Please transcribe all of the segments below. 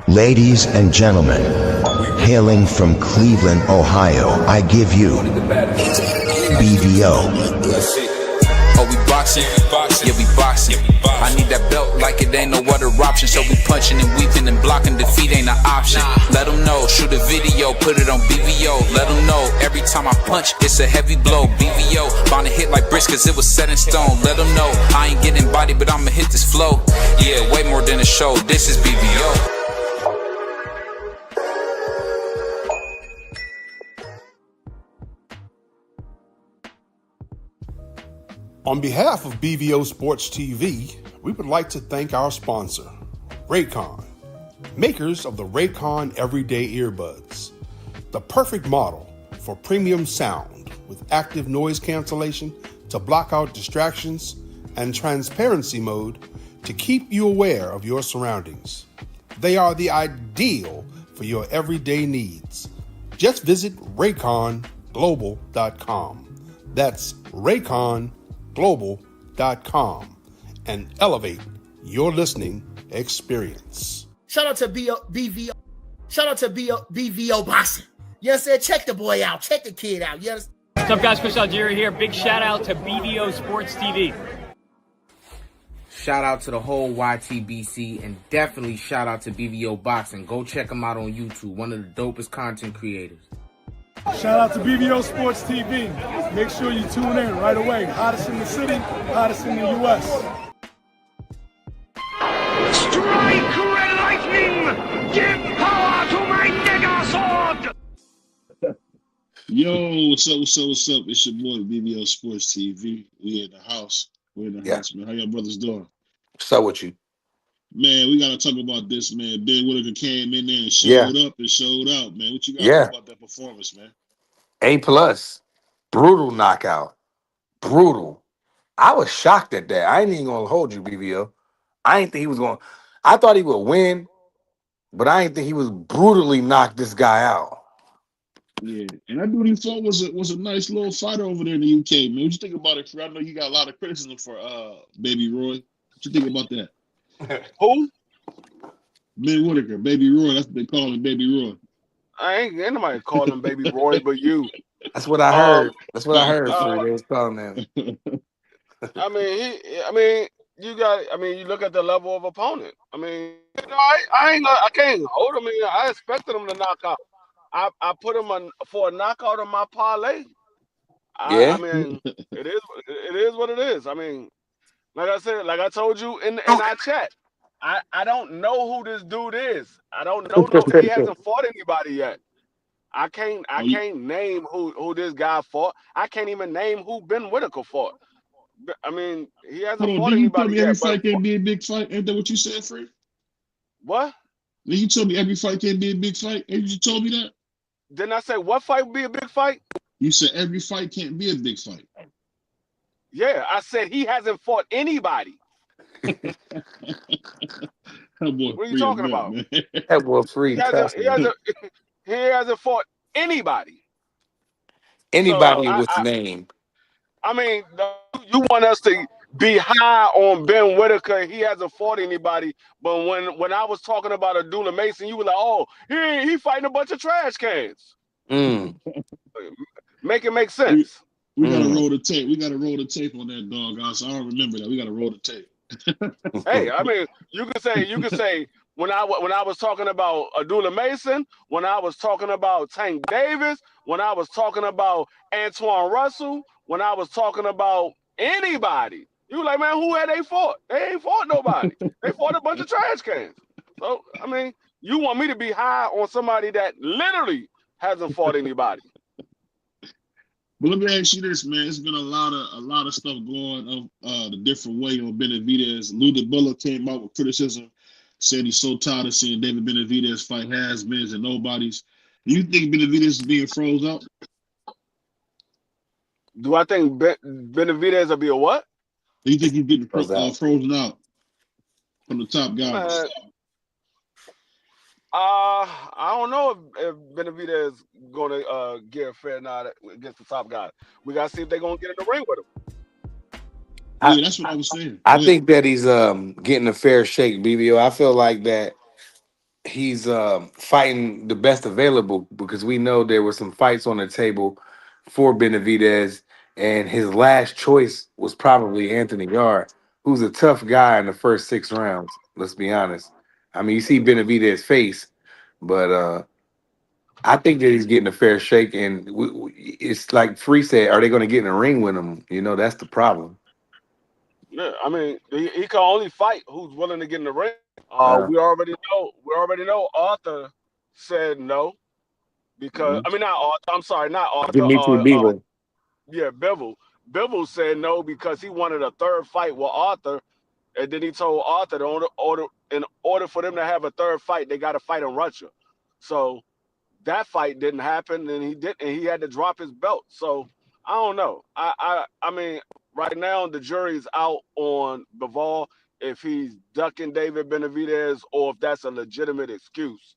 Ladies and gentlemen, hailing from Cleveland, Ohio, I give you BVO. Oh, we boxing? Yeah, we boxing. I need that belt like it ain't no other option. So we punching and weaving and blocking. Defeat ain't an option. Let them know, shoot a video, put it on BVO. Let them know, every time I punch, it's a heavy blow. BVO, bound to hit like bricks cause it was set in stone. Let them know, I ain't getting body, but I'ma hit this flow. Yeah, way more than a show, this is BVO. On behalf of BVO Sports TV, we would like to thank our sponsor, Raycon, makers of the Raycon Everyday Earbuds, the perfect model for premium sound with active noise cancellation to block out distractions and transparency mode to keep you aware of your surroundings. They are the ideal for your everyday needs. Just visit RayconGlobal.com. That's Raycon global.com and elevate your listening experience. Shout out to BVO. Shout out to BVO Boxing. You understand? Check the boy out. Check the kid out. You understand? What's up, guys? Chris Algieri here. Big shout out to BVO Sports TV. Shout out to the whole YTBC and definitely shout out to BVO Boxing. Go check them out on YouTube. One of the dopest content creators. Shout out to BVO Sports TV. Make sure you tune in right away. Hottest in the city, hottest in the U.S. Strike red lightning! Give power to my mega sword! Yo, what's up? It's your boy BVO Sports TV. We in the house. We're in the house, man. How y'all brothers doing? What's up with you? Man, we gotta talk about this, man. Ben Whittaker came in there and showed up and showed out, man. What you got to think about that performance, man? A+. Brutal knockout. Brutal. I was shocked at that. I ain't even gonna hold you, BVO. I ain't think he was going. I thought he would win, but I ain't think he was brutally knocked this guy out. Yeah, and I knew he thought was a nice little fighter over there in the UK, man. What you think about it? I know you got a lot of criticism for Baby Roy. What you think about that? Who? Ben Whittaker, Baby Roy. That's what they call him, Baby Roy. I ain't anybody call him Baby Roy but you. That's what I heard. That's what I heard. They was calling him. I mean, you look at the level of opponent. I mean, I can't hold him. I expected him to knock out. I put him on for a knockout on my parlay. I mean, it is what it is. I mean, like I said, like I told you in our chat, I don't know who this dude is. I don't know. He hasn't fought anybody yet. I can't name who this guy fought. I can't even name who Ben Whittaker fought. I mean, he hasn't fought anybody yet. Every fight can't be a big fight. Ain't that what you said, Free? What? Then you told me every fight can't be a big fight. Ain't you told me that? Didn't I say what fight would be a big fight? You said every fight can't be a big fight. Yeah, I said he hasn't fought anybody. What are you talking about? That boy Free. He hasn't fought anybody. Anybody with name. I mean, you want us to be high on Ben Whittaker. He hasn't fought anybody. But when I was talking about Abdullah Mason, you were like, oh, he fighting a bunch of trash cans. Make it make sense. We gotta roll the tape. We gotta roll the tape on that dog, guys. I don't remember that. We gotta roll the tape. Hey, I mean, you can say when I was talking about Abdullah Mason, when I was talking about Tank Davis, when I was talking about Antoine Russell, when I was talking about anybody, you were like, man, who had they fought? They ain't fought nobody. They fought a bunch of trash cans. So, I mean, you want me to be high on somebody that literally hasn't fought anybody. But let me ask you this, man. It's been a lot of stuff going on the different way on Benavidez. Lou DiBella came out with criticism, said he's so tired of seeing David Benavidez fight has-beens and nobodies. Do you think Benavidez is being froze out? Do I think Benavidez will be a what? Do you think he's getting frozen out from the top guys? I don't know if Benavidez is going to get a fair nod against the top guy. We got to see if they're going to get in the ring with him. Yeah, that's what I was saying. I think that he's getting a fair shake, BVO. I feel like that he's fighting the best available because we know there were some fights on the table for Benavidez, and his last choice was probably Anthony Yarde, who's a tough guy in the first 6 rounds. Let's be honest. I mean, you see Benavidez's face, but I think that he's getting a fair shake, and it's like Free said, are they going to get in a ring with him? You know, that's the problem. Yeah, I mean, he can only fight who's willing to get in the ring. Uh, We already know. We already know. Arthur said no because I mean, not Arthur. I'm sorry, not Arthur. Dimitri Bivol. Yeah, Bivol. Bivol said no because he wanted a third fight with Arthur, and then he told Arthur in order for them to have a third fight, they got to fight in Russia. So that fight didn't happen, and he had to drop his belt. So I don't know. I mean, right now the jury's out on Bivol if he's ducking David Benavidez or if that's a legitimate excuse.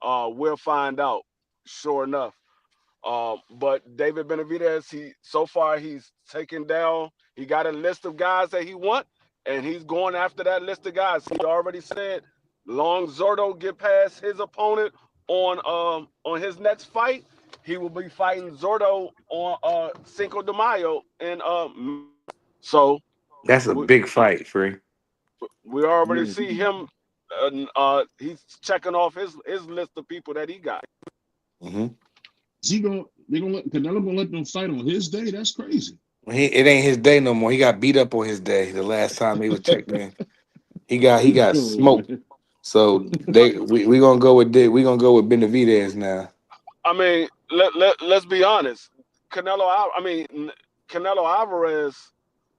We'll find out. Sure enough. But David Benavidez, so far he's taken down. He got a list of guys that he wants, and he's going after that list of guys. He already said, long Zurdo get past his opponent on his next fight, he will be fighting Zurdo on Cinco de Mayo, and so That's a big fight, Free. We already see him. He's checking off his list of people that he got. Mm-hmm. They're gonna let Canelo gonna let them fight on his day? That's crazy. It ain't his day no more. He got beat up on his day. The last time he was checked in, he got smoked. So we gonna go with Benavidez now. I mean, let's be honest. Canelo Alvarez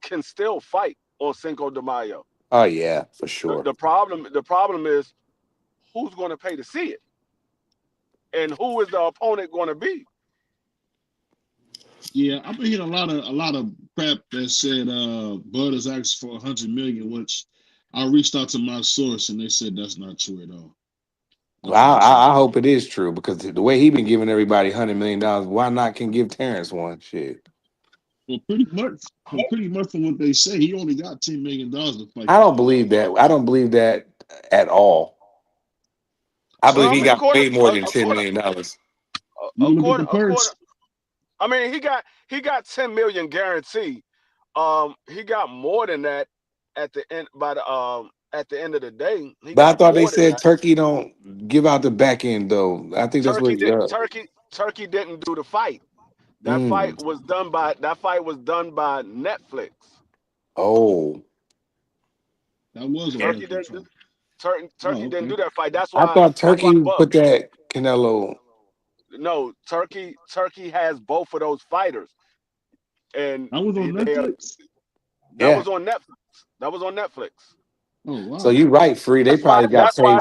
can still fight on Cinco de Mayo. Oh yeah, for sure. The problem is who's going to pay to see it, and who is the opponent going to be? Yeah, I've been hearing a lot of crap that said Bud has asked for $100 million, which I reached out to my source and they said that's not true at all. Well, I hope it is true because the way he been giving everybody $100 million, why not can give Terrence one? Shit. Well, pretty much from what they say, he only got $10 million to fight. I don't believe that. I don't believe that at all. I believe he got way more than $10 million. I mean, he got $10 million guaranteed. He got more than that at the end at the end of the day. But I thought they said Turkey don't give out the back end though. I think that's what Turkey didn't do the fight. That fight was done by Netflix. Oh. That was Turkey didn't do that fight. That's why I thought Turkey put that Canelo. No, Turkey has both of those fighters. And that was on Netflix. That was on Netflix. That was on Netflix. Oh wow. So you're right, Free. They probably got paid.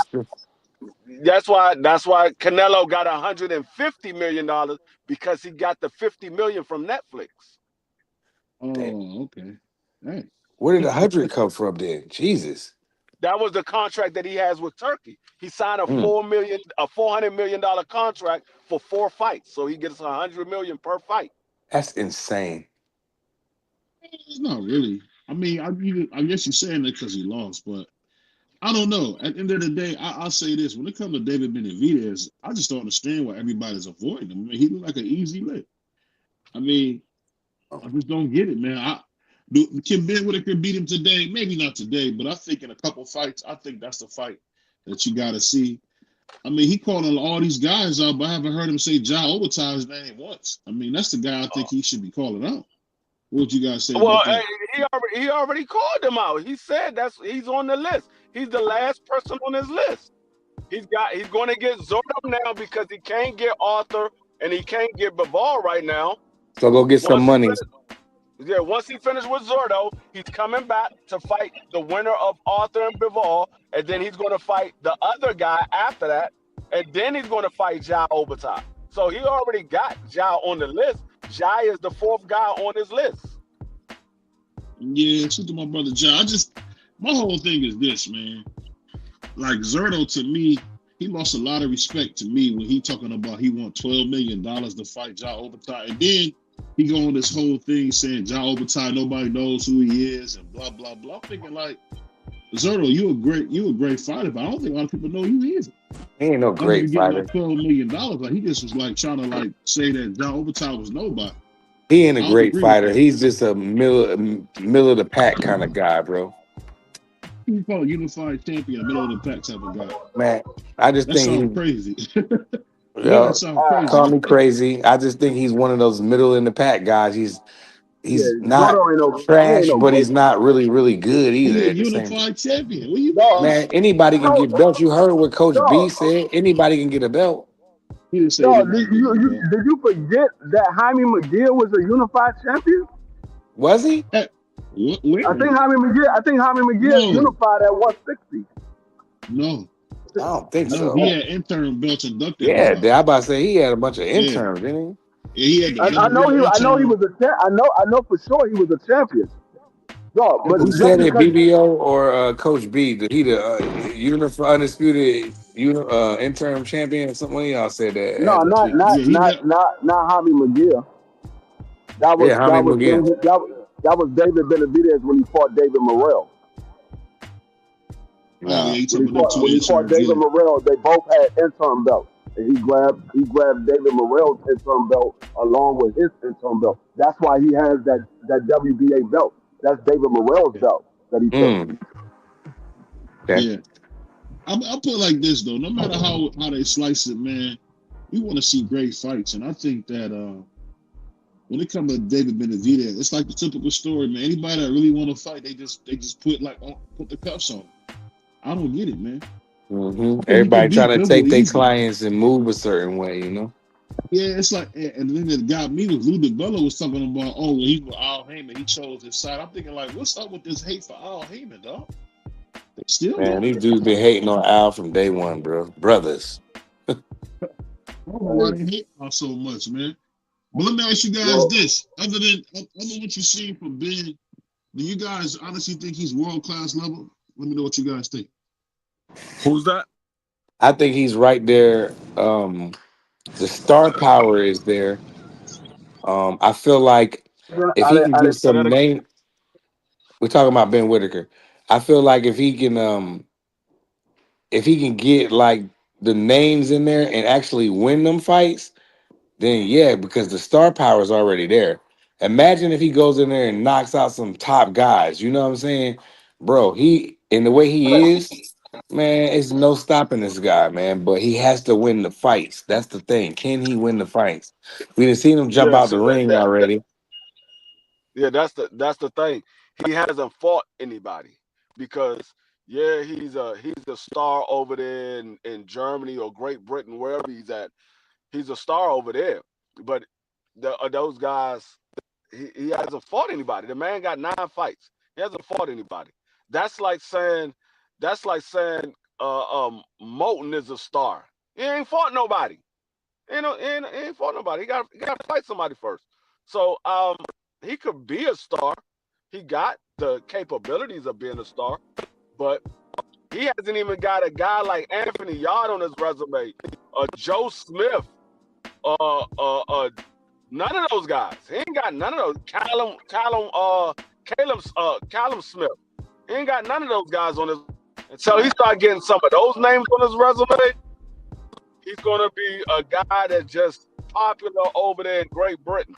That's why Canelo got $150 million because he got the $50 million from Netflix. Oh, okay. Hey. Where did 100 come from then? Jesus. That was the contract that he has with Turkey. He signed a $400 million contract for 4 fights, so he gets $100 million per fight. That's insane. It's not really. I mean, I guess you're saying that because he lost, but I don't know. At the end of the day, I'll say this: when it comes to David Benavidez, I just don't understand why everybody's avoiding him. I mean, he looked like an easy lick. I mean, I just don't get it, man. Can Ben Whittaker beat him today? Maybe not today, but I think in a couple fights, I think that's the fight that you got to see. I mean, he called all these guys out, but I haven't heard him say Ja Obata's name once. I mean, that's the guy I think he should be calling out. What would you guys say? Well, he already called him out. He said he's on the list. He's the last person on his list. He's going to get Zurdo now because he can't get Arthur and he can't get Bivol right now. So go get some money. Once he finished with Zurdo, he's coming back to fight the winner of Arthur and Bivol, and then he's going to fight the other guy after that, and then he's going to fight Ja Obata. So he already got Ja on the list. Ja is the 4th guy on his list. Yeah, shoot to my brother Ja. My whole thing is this, man. Like Zurdo, to me, he lost a lot of respect to me when he talking about he want $12 million to fight Ja Obata, and then he go on this whole thing saying Ja Obata, nobody knows who he is, and blah blah blah. I'm thinking like, Zurdo, you a great fighter, but I don't think a lot of people know who he is. He ain't no I'm gonna great get my fighter. $12 million. Like he just was like trying to like say that John Overtime was nobody. He ain't a I don't great agree with fighter. that. He's just a middle of the pack kind of guy, bro. You call a unified champion, middle of the pack type of guy. Man, I just That sounds think crazy. he, Yeah, that sounds call me crazy. crazy. I just think he's one of those middle in the pack guys. Yeah, He's not Gordo ain't no, he ain't trash, no but great. he's not really, really good either He a at the same time. unified champion. What do you No, mean? Man, anybody can no, get belts. You heard what Coach B no, said. Anybody can get a belt. He didn't say no. anybody getting the belt. Did you forget that Jaime McGill was a unified champion? Was he? Hey, where? I think Jaime McGill No, unified at 160. no, I don't think no. He so. had interim belts inducted Yeah, by. I about to say he had a bunch of Yeah, interns, didn't yeah. He had the I know real I know he interim. was I know for sure he was a champion. No, he? but Who just said it? because BVO or Coach B? The unified undisputed interim champion? Something one of y'all said that no, had the tweet. Yeah, he never. not Jaime McGill. Yeah, how many again? That was David Benavidez when he fought David Morrell. Oh yeah, No. he talking about them two When he fought interims. David Yeah, Morrell, they both had interim belts. And he grabbed David Morrell's interim belt along with his interim belt. That's why he has that WBA belt. That's David Morrell's belt that he took. Okay. yeah. I'll put it like this though. No matter how they slice it, man, we want to see great fights, and I think that when it comes to David Benavidez, it's like the typical story, man. Anybody that really want to fight, they just put put the cuffs on. I don't get it, man. I think he Everybody could trying beat to Bivol take their easy. clients and move a certain way, you know. Yeah, it's like, and then it got me was Lou DiBella was talking about, oh, when he was Al Heyman, he chose his side. I'm thinking like, what's up with this hate for Al Heyman, dog? They still Man, going these at dudes been hating on Al from day one, bro. Brothers. I don't know why they hate Al so much, man. But let me ask you guys Well, this: other than what you've seen from Ben, do you guys honestly think he's world class level? Let me know what you guys think. Who's that? I think he's right there. The star power is there. I feel like if he can get Say some that again. name, we're talking about Ben Whittaker. I feel like if he can get like the names in there and actually win them fights, then yeah, because the star power is already there. Imagine if he goes in there and knocks out some top guys. You know what I'm saying, bro? He in the way he is, man, it's no stopping this guy, man. But he has to win the fights. That's the thing. Can he win the fights? We done seen him jump Yeah, out the see ring already. that's the thing. He hasn't fought anybody because he's a star over there in Germany or Great Britain, wherever he's at. He's a star over there. But those guys, he hasn't fought anybody. The man got 9 fights. He hasn't fought anybody. That's like saying Moulton is a star. He ain't fought nobody. He ain't fought nobody. He got to fight somebody first. So he could be a star. He got the capabilities of being a star, but he hasn't even got a guy like Anthony Yard on his resume, Joe Smith, none of those guys. He ain't got none of those. Callum Smith. He ain't got none of those guys on his. Until he start getting some of those names on his resume, he's gonna be a guy that's just popular over there in Great Britain.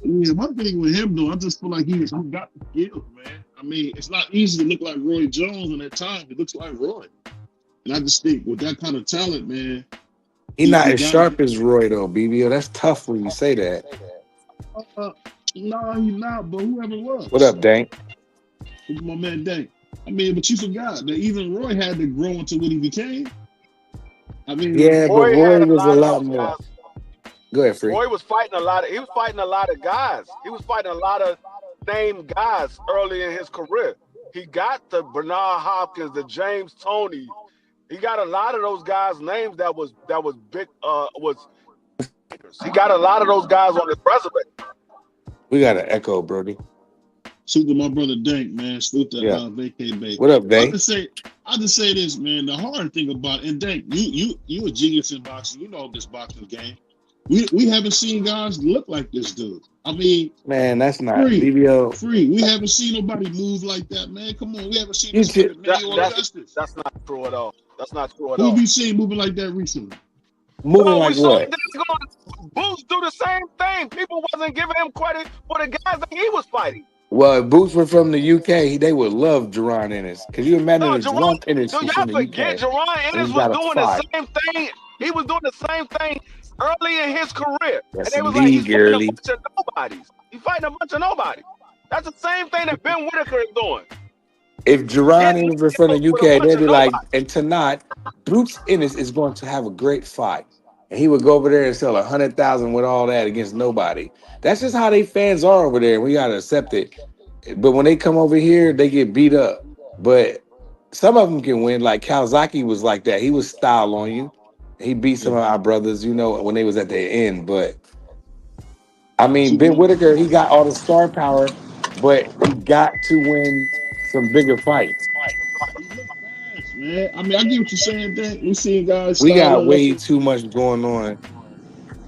Yeah, my thing with him though, I just feel like he got the skills, man. I mean, it's not easy to look like Roy Jones, and at times he looks like Roy. And I just think with that kind of talent, man, He not he as got sharp as Roy though, BBO. That's tough when you say that. no, he's not, but whoever was. What up, Dank? Look at my man Dank. I mean, but you forgot that even Roy had to grow into what he became. I mean, Yeah, but Roy Roy had a was a lot of lot those more. guys. Go ahead, Free. Roy was fighting a lot of. He was fighting a lot of guys. He was fighting a lot of named guys early in his career. He got the Bernard Hopkins, the James Toney. He got a lot of those guys' names that was big. He got a lot of those guys on his resume. We got an echo, Brody. salute to my brother Dank, man. Salute to Yeah. Vacay Bay. What up, Dank? I just say this, man. The hard thing about and Dank, you a genius in boxing. You know this boxing game. We haven't seen guys look like this dude. I mean, Man, that's not free. BBO. We haven't seen nobody move like that, man. Come on, we haven't seen this with Emmanuel Justice. That's not true at all. That's not true at Who all. have you seen moving like that recently? Moving like what? Boots do the same thing. People wasn't giving him credit for the guys that he was fighting. Well, if Boots were from the UK, they would love Jerron Ennis. Could you imagine if Jerron Ennis Do was y'all from the forget UK? Jerron Ennis was doing the same thing? He was doing the same thing early in his career. Yes, and they was indeed, like, he's fighting girly. a bunch of nobodies. He's fighting a bunch of nobodies. That's the same thing that Ben Whittaker is doing. If Jerron Ennis were from the UK, they'd be like, nobody. and tonight, Boots Ennis is going to have a great fight. And he would go over there and sell 100,000 with all that against nobody. That's just how they fans are over there. We got to accept it. But when they come over here, they get beat up. But some of them can win. Like Kawasaki was like that. He was style on you. He beat some of our brothers, you know, when they was at their end. But I mean, Ben Whittaker, he got all the star power, but he got to win some bigger fights. Man, I mean, I get what you're saying. That we seen guys. We got way too much going on.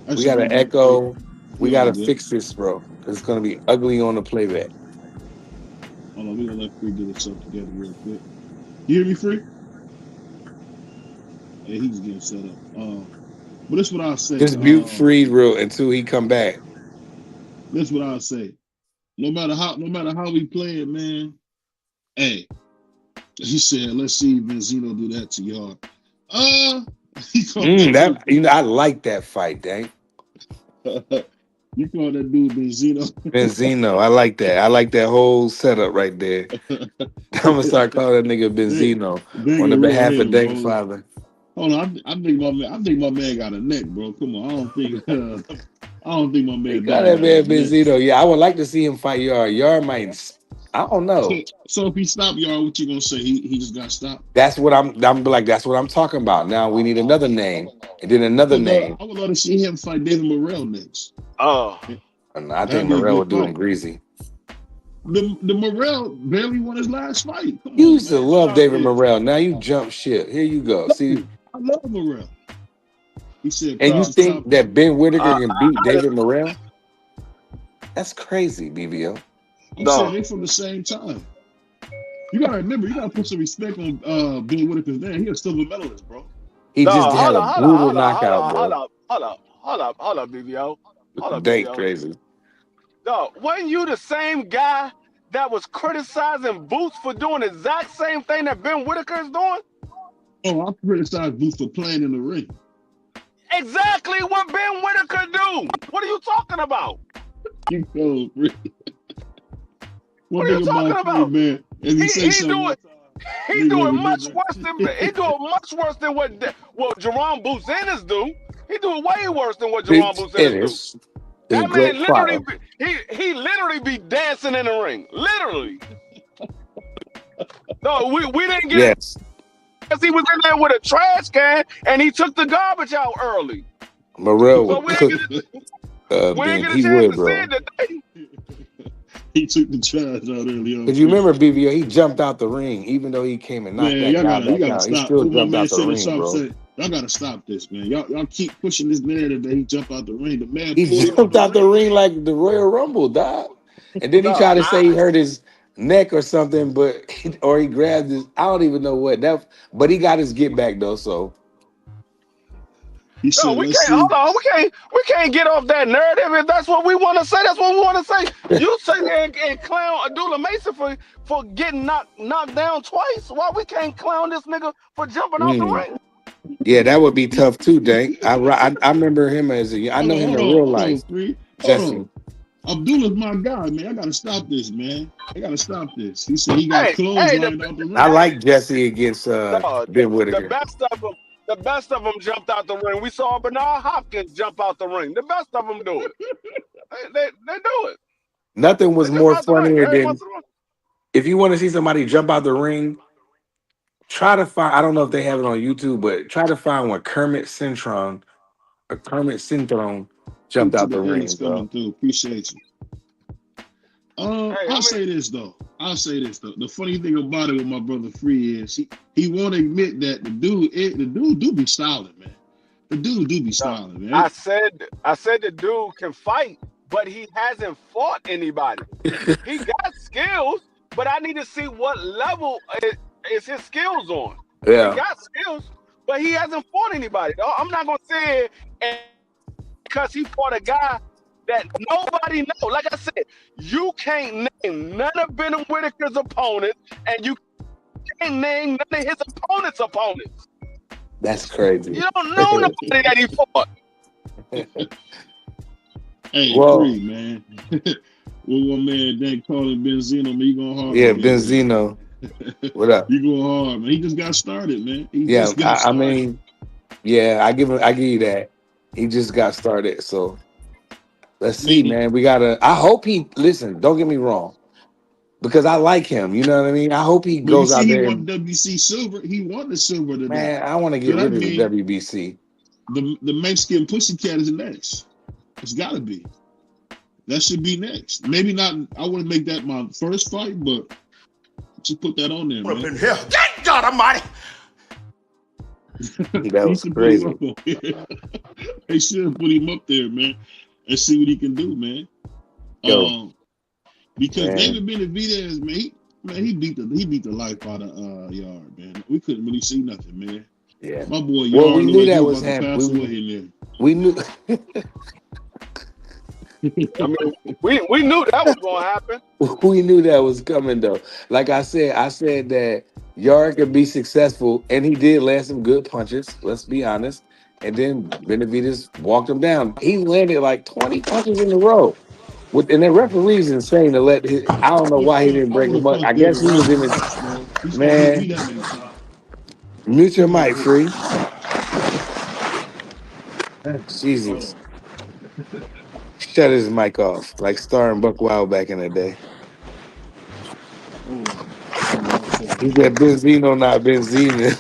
We got an echo. We got to fix this, bro. Because it's going to be ugly on the playback. Hold on, we're going to let Free get himself together real quick. You hear me, Free? Yeah, he's getting set up. But this is what I'll say. Just mute Free real until he come back. This is what I'll say. No matter how we play it, man. Hey, he said, let's see Benzino do that to y'all. That, you know, I like that fight, dang. You call that dude Benzino? Benzino, I like that. I like that whole setup right there. I'm gonna start calling that nigga Benzino on the behalf of Dank Father. Hold on, I think my man got a neck, bro. Come on, I don't think my man got that man Benzino. Yeah, I would like to see him fight Yard. Yard might. I don't know. So if he stopped Yard, what you gonna say? He just got stopped. That's what I'm like. That's what I'm talking about. Now we need another name, and then another name. I would love to see him fight David Morrell next. Oh, I think Morrell would do him greasy. The Morrell barely won his last fight. You used to love David Morrell. Now you jump ship. Here you go. See, I love Morrell. He said, and you think that Ben Whittaker can beat David Morrell? That's crazy, BVO. I'm saying they from the same time. You gotta remember, you gotta put some respect on Ben Whittaker's name. He a silver medalist, bro. He just had a brutal knockout, bro. Hold up, BVO. Dang crazy. No, wasn't you the same guy that was criticizing Boots for doing the exact same thing that Ben Whittaker is doing? Oh, I criticized Boots for playing in the ring. Exactly what Ben Whittaker do. What are you talking about? You know, what are you talking about? Man, He doing much worse than what Jerome Boots Ennis do. He doing way worse than what Jerome Boots Ennis do. That man literally, he literally be dancing in the ring, literally. No, we didn't get it because he was in there with a trash can and he took the garbage out early. Morrell so would cook. We didn't get a chance to see it today. He took the trash out early. Because you remember BVO, he jumped out the ring, even though he came and knocked that guy back out. He still jumped out the ring, bro. Y'all gotta stop this, man. Y'all keep pushing this narrative that he jumped out the ring. The man he jumped out the ring like the Royal Rumble, dog. And then he tried to say he hurt his neck or something, or he grabbed his. I don't even know what that. But he got his get back though. So he said, we can't get off that narrative. If that's what we want to say, that's what we want to say. You say and clown Abdullah Mason for getting knocked down twice. Why we can't clown this nigga for jumping off the ring? Yeah, that would be tough too, Dank. I remember him as I know him in real life. Jesse. Abdullah's my guy, man. I gotta stop this, man. I gotta stop this. He said he got clothes lined out the ring. I like Jesse against Ben Whittaker. The best of them jumped out the ring. We saw Bernard Hopkins jump out the ring. The best of them do it. They do it. Nothing was more funnier than if you want to see somebody jump out the ring. Try to find. I don't know if they have it on YouTube, but try to find when Kermit Cintron jumped out the ring. Appreciate you. I'll say this though. The funny thing about it with my brother Free is he won't admit that the dude do be styling, man. The dude do be styling, man. I said the dude can fight, but he hasn't fought anybody. He got skills, but I need to see what level is his skills on. Yeah. He got skills, but he hasn't fought anybody. I'm not gonna say it because he fought a guy that nobody knows. Like I said, you can't name none of Ben Whittaker's opponents, and you can't name none of his opponents' opponents. That's crazy. You don't know nobody that he fought. Hey, Well- free, man. Well, one man, Dan calling Benzino, man, you going hard. Yeah, man. Benzino. What up? You going hard, man. He just got started, man. He Yeah, just got I started. mean, yeah, I give you that. He just got started, so let's see, man. We gotta. I hope he listen. Don't get me wrong, because I like him. You know what I mean. I hope he But you goes see, out he there. won WC silver. He won the silver today. Man, I want to get So that rid of the mean WBC. the Mexican Pussycat is next. It's got to be. That should be next. Maybe not. I wouldn't make that my first fight, but just put that on there, Up man. in here. Good God Almighty. That was crazy. They should put him up there, man, and see what he can do, man. Yo, Because man. David Benavidez, man, he beat the life out of Yard, man. We couldn't really see nothing, man. Yeah. My boy Yard Well, we looked knew like that he was about to happening. pass away in We knew. I mean, we knew that was gonna happen. We knew that was coming though. Like I said that Yard could be successful, and he did land some good punches. Let's be honest. And then Benavidez walked him down. He landed like 20 punches in a row. And the referee's insane to let his. I don't know why he didn't break him up. I guess he was in it. Man, mute your mic, free. Jesus. Shut his mic off, like Star and Buck Wild back in the day. He said Benzino, not Benzino.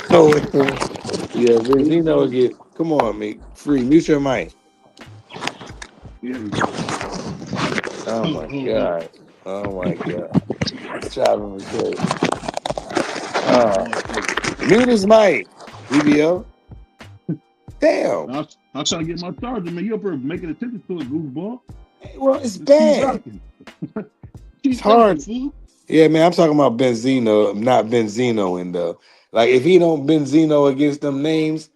Yeah, Benzino will get. Come on, mate. Free. Mute your mic. Oh my god. Oh my god. Child was great. Mute his mic. BVO. Damn. I'm trying to get my charger, man. You up here making attention to it, goofball. Well, it's bad. It's hard. Yeah, man, I'm talking about Benzino, not Benzino. And like, if he don't Benzino against them names,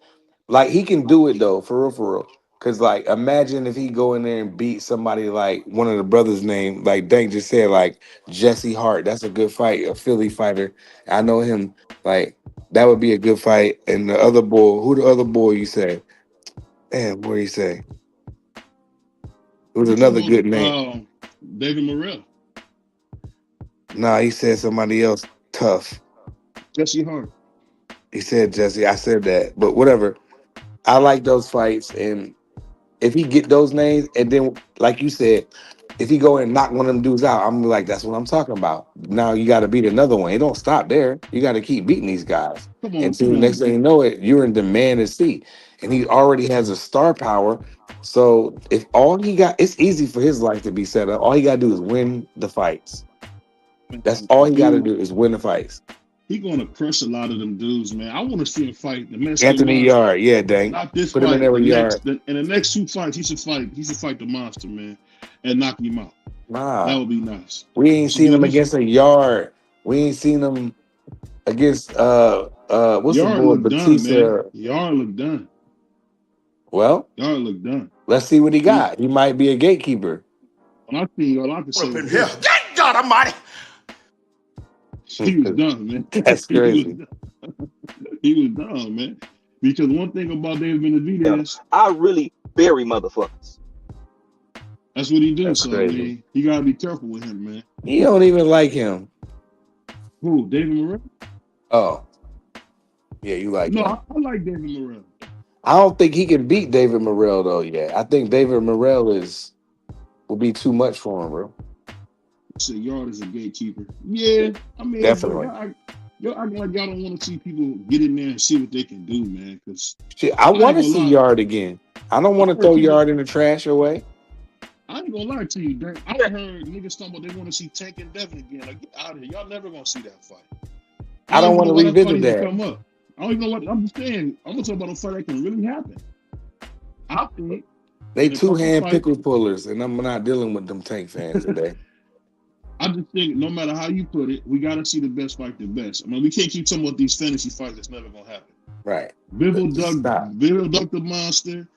like he can do it though, for real. Cause like, imagine if he go in there and beat somebody like one of the brothers' name, like Dank just said, like Jesse Hart. That's a good fight, a Philly fighter. I know him. Like that would be a good fight. And the other boy, who the other boy you say? Damn, what do you say? It was another good name. David Morrell. Nah, he said somebody else tough. Jesse Hart. He said Jesse. I said that, but whatever. I like those fights, and if he get those names, and then like you said, if he go and knock one of them dudes out, I'm like, that's what I'm talking about. Now you got to beat another one. It don't stop there. You got to keep beating these guys. And so the next thing you know it, you're in demand to see. And he already has a star power. So if all he got, it's easy for his life to be set up. All he got to do is win the fights. That's all he got to do is win the fights. He going to crush a lot of them dudes, man. I want to see him fight the Anthony Yard, yeah, dang. Not this Put fight. him in there with Yard. In the next two fights, he should fight the monster, man, and knock him out. Nah, that would be nice. We ain't seen him against a Yard. We ain't seen him against what's Yard the boy look Batista? done, man. Yard look done. Well, Yard look done. Let's see what he got. He might be a gatekeeper. When I see Yard, I can say Up in here. Good God Almighty. he was done, man. That's crazy. He was done, man. Because one thing about David Benavidez, I really bury motherfuckers. That's what he do. That's So crazy. man, you gotta be careful with him, man. You don't even like him. Who? David Morrell? Oh, yeah, you like No, him. I like David Morrell. I don't think he can beat David Morrell though. Yeah, I think David Morrell will be too much for him, bro. So Yard is a gatekeeper. Yeah, I mean, Definitely. Y'all acting like y'all don't want to see people get in there and see what they can do, man. Because Shit, I want to ain't gonna see lie. Yard again. I don't want to throw Yard in the trash away. I ain't gonna lie to you, Dirk. I heard niggas talking about they want to see Tank and Devin again. Like, get out of here. Y'all never gonna see that fight. I don't even want know to why that fight revisit even that. Come up. I don't even know what I'm just saying. I'm gonna talk about a fight that can really happen. I think They in a couple two-hand fights, pickle pullers, and I'm not dealing with them Tank fans today. I just think no matter how you put it, we got to see the best fight the best. I mean, we can't keep talking about these fantasy fights that's never gonna happen. Right. Bivol Stop. ducked the monster.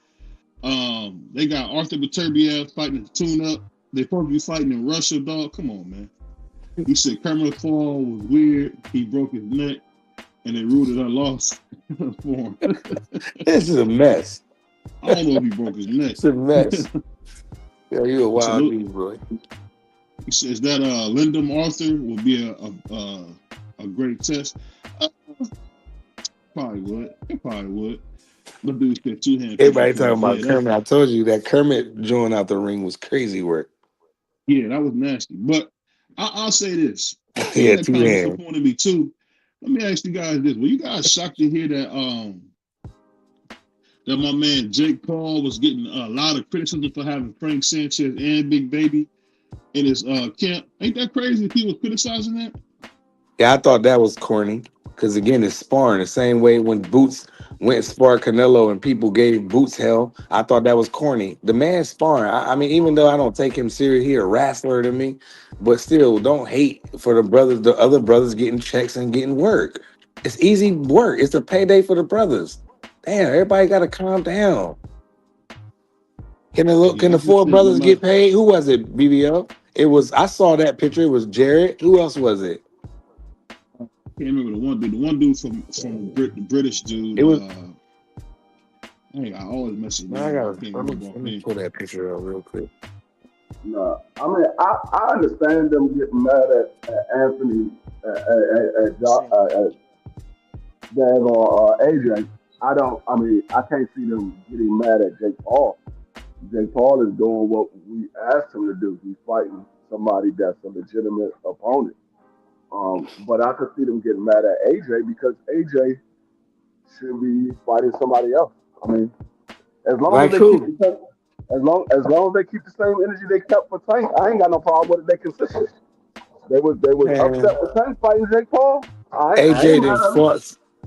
They got Arthur Beterbiev fighting the tune-up. They supposed to be fighting in Russia, dog. Come on, man. He said Kermit Fall was weird. He broke his neck, and they ruled it a loss for him. This is a mess. I don't know if he broke his neck. It's a mess. Yeah, you a wild dude, boy. He says that Lyndon Arthur will be a great test. Probably would. It probably would. But dude said two-hand. Everybody talking about Kermit. I told you that Kermit joining out the ring was crazy work. Yeah, that was nasty. But I'll say this. Yeah, that kind of two-hand. disappointed me too. Let me ask you guys this: were you guys shocked to hear that that my man Jake Paul was getting a lot of criticism for having Frank Sanchez and Big Baby in his camp? Ain't that crazy? If he was criticizing that. Yeah, I thought that was corny because again, it's sparring the same way when Boots went and sparred Canelo and people gave Boots hell. I thought that was corny. The man sparring. I mean, even though I don't take him serious, he a wrestler to me, but still, don't hate for the other brothers getting checks and getting work. It's easy work. It's a payday for the brothers. Damn, everybody got to calm down. Can the four brothers get paid? Who was it, BVO? It was. I saw that picture. It was Jared. Who else was it? Can't remember the one dude. The one dude from the British dude. It was. I always mess with Let me pull that picture up real quick. No, I mean I understand them getting mad at Anthony at AJ. I can't see them getting mad at Jake Paul. Jake Paul is doing what we asked him to do. He's fighting somebody that's a legitimate opponent. But I could see them getting mad at AJ because AJ should be fighting somebody else. I mean, as long as they keep the same energy they kept for Tank, I ain't got no problem with it. They consistent. They was upset with Tank fighting Jake Paul.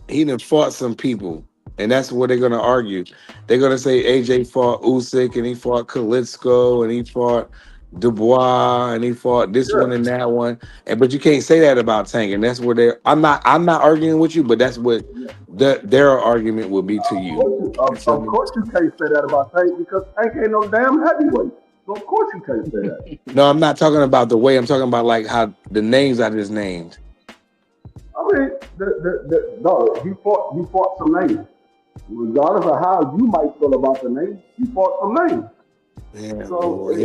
He done fought some people, and that's what they're gonna argue. They're gonna say AJ fought Usyk and he fought Klitschko and he fought Dubois and he fought this one and that one, but you can't say that about Tank, and that's where they're. I'm not arguing with you, but that's what their argument would be to you. Of course you can't say that about Tank because Tank ain't no damn heavyweight. So of course you can't say that. No, I'm not talking about the way. I'm talking about like how the names I just named. I mean, he fought some names. Regardless of how you might feel about the name, he fought some names. Yeah, so as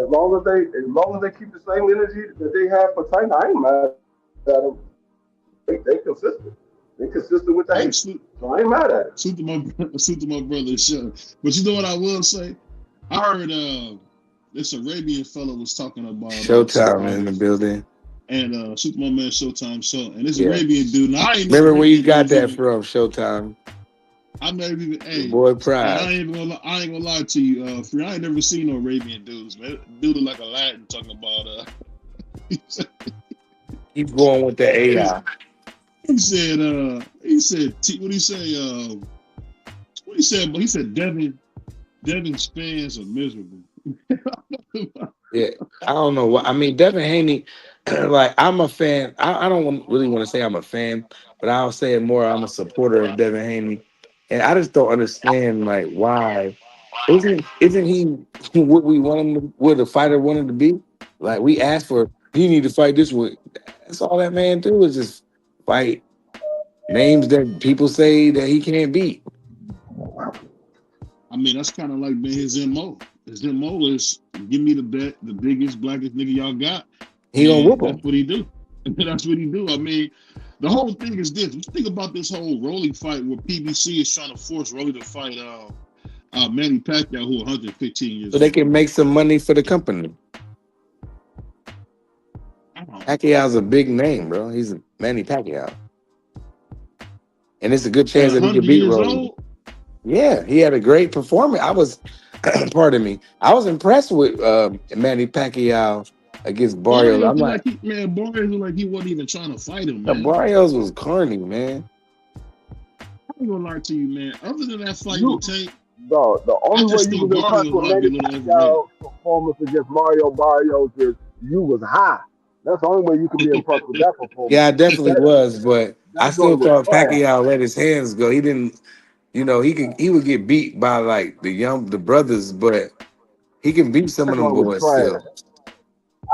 long as they keep the same energy that they have for Tank, I ain't mad at them. They consistent. They consistent with the hate. So I ain't mad at it. Suit to my brother's show. But you know what I will say? I heard this Arabian fellow was talking about Showtime in the building. And shoot my man Showtime show. And this Arabian dude. Now, I ain't remember where you got that from, Showtime. I never even. Hey, boy, pride. I ain't gonna lie to you, Free. I ain't never seen no Arabian dudes, man. Dude look like a Latin talking about. Keep going with the AI. He said. What he say? What he said? But he said Devin's fans are miserable. Yeah, I don't know what I mean. Devin Haney, like I'm a fan. I don't really want to say I'm a fan, but I'll say it more. I'm a supporter of Devin Haney, and I just don't understand like why isn't he what we want him to, what the fighter wanted to be? Like we asked for, he need to fight this way. That's all that man do is just fight names that people say that he can't beat. I mean, that's kind of like been his MO. His MO is give me the biggest, blackest nigga y'all got. He gonna whoop him. That's what he do. That's what he do. I mean, the whole thing is this. Let's think about this whole Rolly fight where PBC is trying to force Rolly to fight Manny Pacquiao, who 115 years old. So they can make some money for the company. Pacquiao's a big name, bro. He's Manny Pacquiao. And it's a good chance that he could beat Rolly. Yeah, he had a great performance. I was, pardon me, I was impressed with Manny Pacquiao against Barrios. I'm like, Barrios looked like he wasn't even trying to fight him, man. Barrios was corny, man. ain't gonna lie to you, man. Other than that fight You, with Tank, the I only way just you think was impressed Barrios with might be Manny a little overrated. Pacquiao's performance against Mario Barrios is you was high. That's the only way you can be impressed with that performance. Yeah, I definitely That was, but I that still joint was thought trash. Pacquiao let his hands go. He didn't, he would get beat by like the brothers, but he can beat some That of them joint was boys trash. still.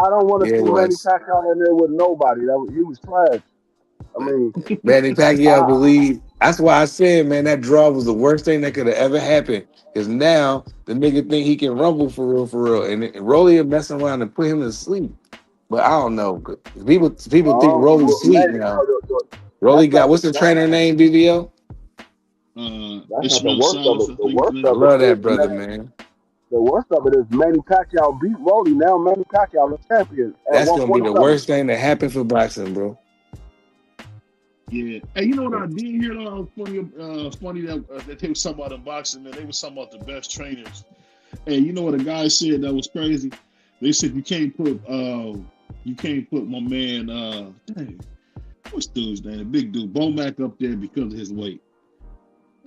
I don't want Yeah, to it see Manny was. Pacquiao in there with nobody. He was trash. I mean, Manny Pacquiao I, believe. That's why I said, man, that draw was the worst thing that could have ever happened. Because now the nigga think he can rumble for real, and Rolly is messing around and put him to sleep. But I don't know. People think Rolly's sweet Manny, now. that's Rolly got what's the trainer name? BVO. that's not the Ishmael worst of Salas, it. I The think his worst I name. of it love is that brother, man. the worst of it is Manny Pacquiao beat Rolly. Now Manny Pacquiao is champion at That's gonna be the 147. worst thing that happened for boxing, bro. Yeah. Hey, you know what I did hear though? Funny that they was talking about in boxing, man. They was talking about the best trainers. Hey, you know what a guy said that was crazy? They said you can't put my man dang, what's dude's name? The big dude, Bomac up there because of his weight.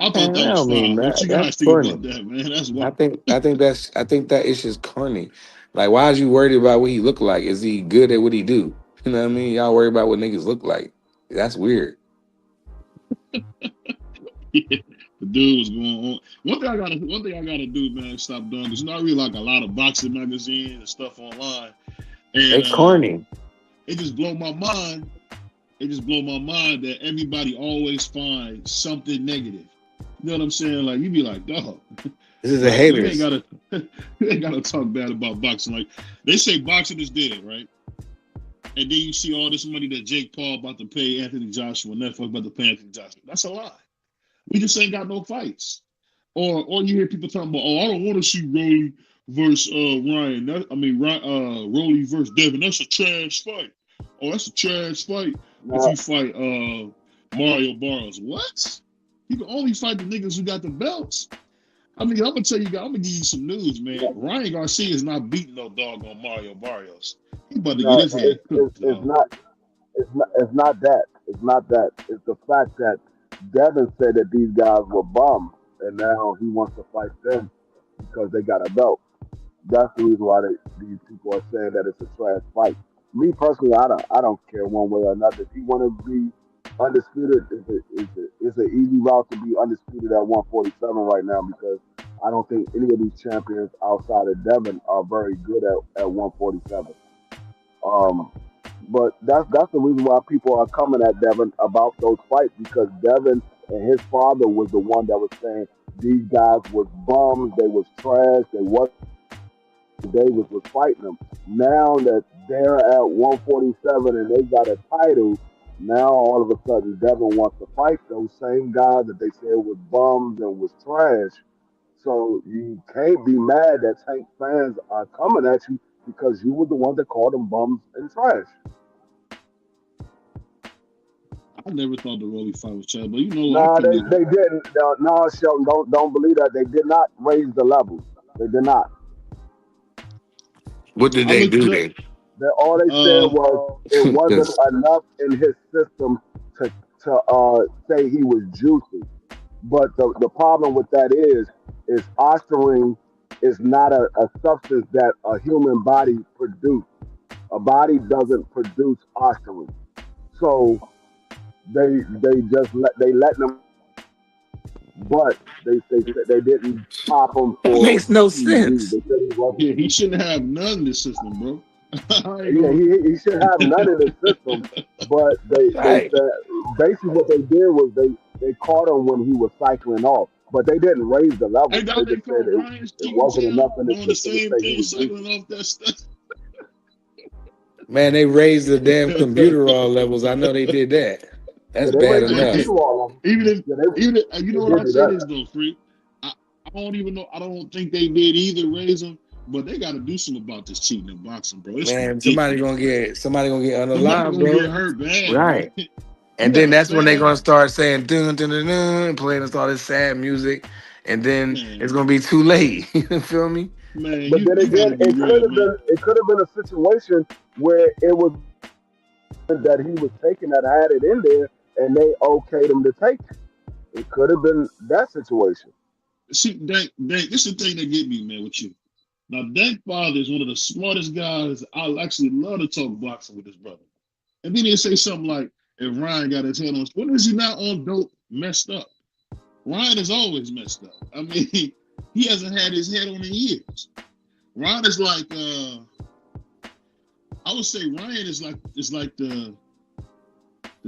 I thought Man, that I was don't mean foul. What that. you That's guys think about corny. that, man? That's I wild. think that is just corny. Like, why is you worried about what he look like? Is he good at what he do? You know what I mean? Y'all worry about what niggas look like. That's weird. Yeah, the dude was going on. One thing I gotta do, man, stop doing because I read like a lot of boxing magazines and stuff online, They and corny. it just blow my mind. It just blow my mind that everybody always finds something negative. You know what I'm saying? Like you be like, dog, This is a like you ain't haters. gotta you ain't gotta talk bad about boxing. Like they say boxing is dead, right? And then you see all this money that Jake Paul about to pay Anthony Joshua and Netflix about to pay Anthony Joshua. That's a lie. We just ain't got no fights. Or you hear people talking about, oh, I don't want to see Rolly versus Ryan. Rolly versus Devin. That's a trash fight. Oh, that's a trash fight if Now, you fight Mario Barrios. What? You can only fight the niggas who got the belts. I mean, I'm gonna tell you guys, I'm gonna give you some news, man. Ryan Garcia is not beating no dog on Mario Barrios. He about to get his head cooked, it's dog. not. It's not that. It's not that. It's the fact that Devin said that these guys were bums, and now he wants to fight them because they got a belt. That's the reason why these people are saying that it's a trash fight. Me personally, I don't care one way or another. If he want to be undisputed, it's an easy route to be undisputed at 147 right now because I don't think any of these champions outside of Devin are very good at 147. Um, but that's the reason why people are coming at Devin about those fights because Devin and his father was the one that was saying these guys was bums, they was trash, they was Davis was fighting them. Now that they're at 147 and they got a title, now all of a sudden Devin wants to fight those same guys that they said was bums and was trash. So you can't be mad that Tank fans are coming at you because you were the one that called them bums and trash. I never thought the Rolly fight was trash, but you know I Nah, couldn't even. they didn't. No, Shelton, don't believe that. They did not raise the level. They did not. What did I they looked do it up. then? All they said was it wasn't 'Cause enough in his system to say he was juicy. But the problem with that is ostarine is not a substance that a human body produces. A body doesn't produce ostarine. So they let them, but they didn't pop him that for makes no TV. sense. They said he wasn't. Yeah, he shouldn't have none in the system, bro. I ain't Yeah, gonna. he should have none in the system. But they Right. said basically what they did was they caught him when he was cycling off, but they didn't raise the level. And now They they just said call Ryan's it cheating wasn't enough too, in the doing the system to same say he thing, was juicy. cycling off that stuff. Man, they raised the damn computer all levels. I know they did that. Yeah, That's they bad raised the enough. computer all of them. even if, Yeah, even if, you they know what did I do say that. this though, Freak. I don't even know. I don't think they did either raise them, but they got to do something about this cheating in boxing, bro. It's Man, somebody ridiculous. gonna get Somebody unalive, gonna get bro. hurt bad, bro. Right. You And got then a that's when they're gonna fan, start saying dun dun dun dun and playing us all this sad music. And then it's man. gonna be too late. You feel me? Man, But then you got again, to be real, man. it could have been a situation where it was that he was taking that had it in there, and they okayed him to take it. It could have been that situation. See, Dank, this is the thing that get me, man, with you. Now, Dank Father is one of the smartest guys. I actually love to talk boxing with his brother. And then they say something like, if Ryan got his head on, when is he not on dope messed up? Ryan is always messed up. I mean, he hasn't had his head on in years. Ryan is like, I would say Ryan is like the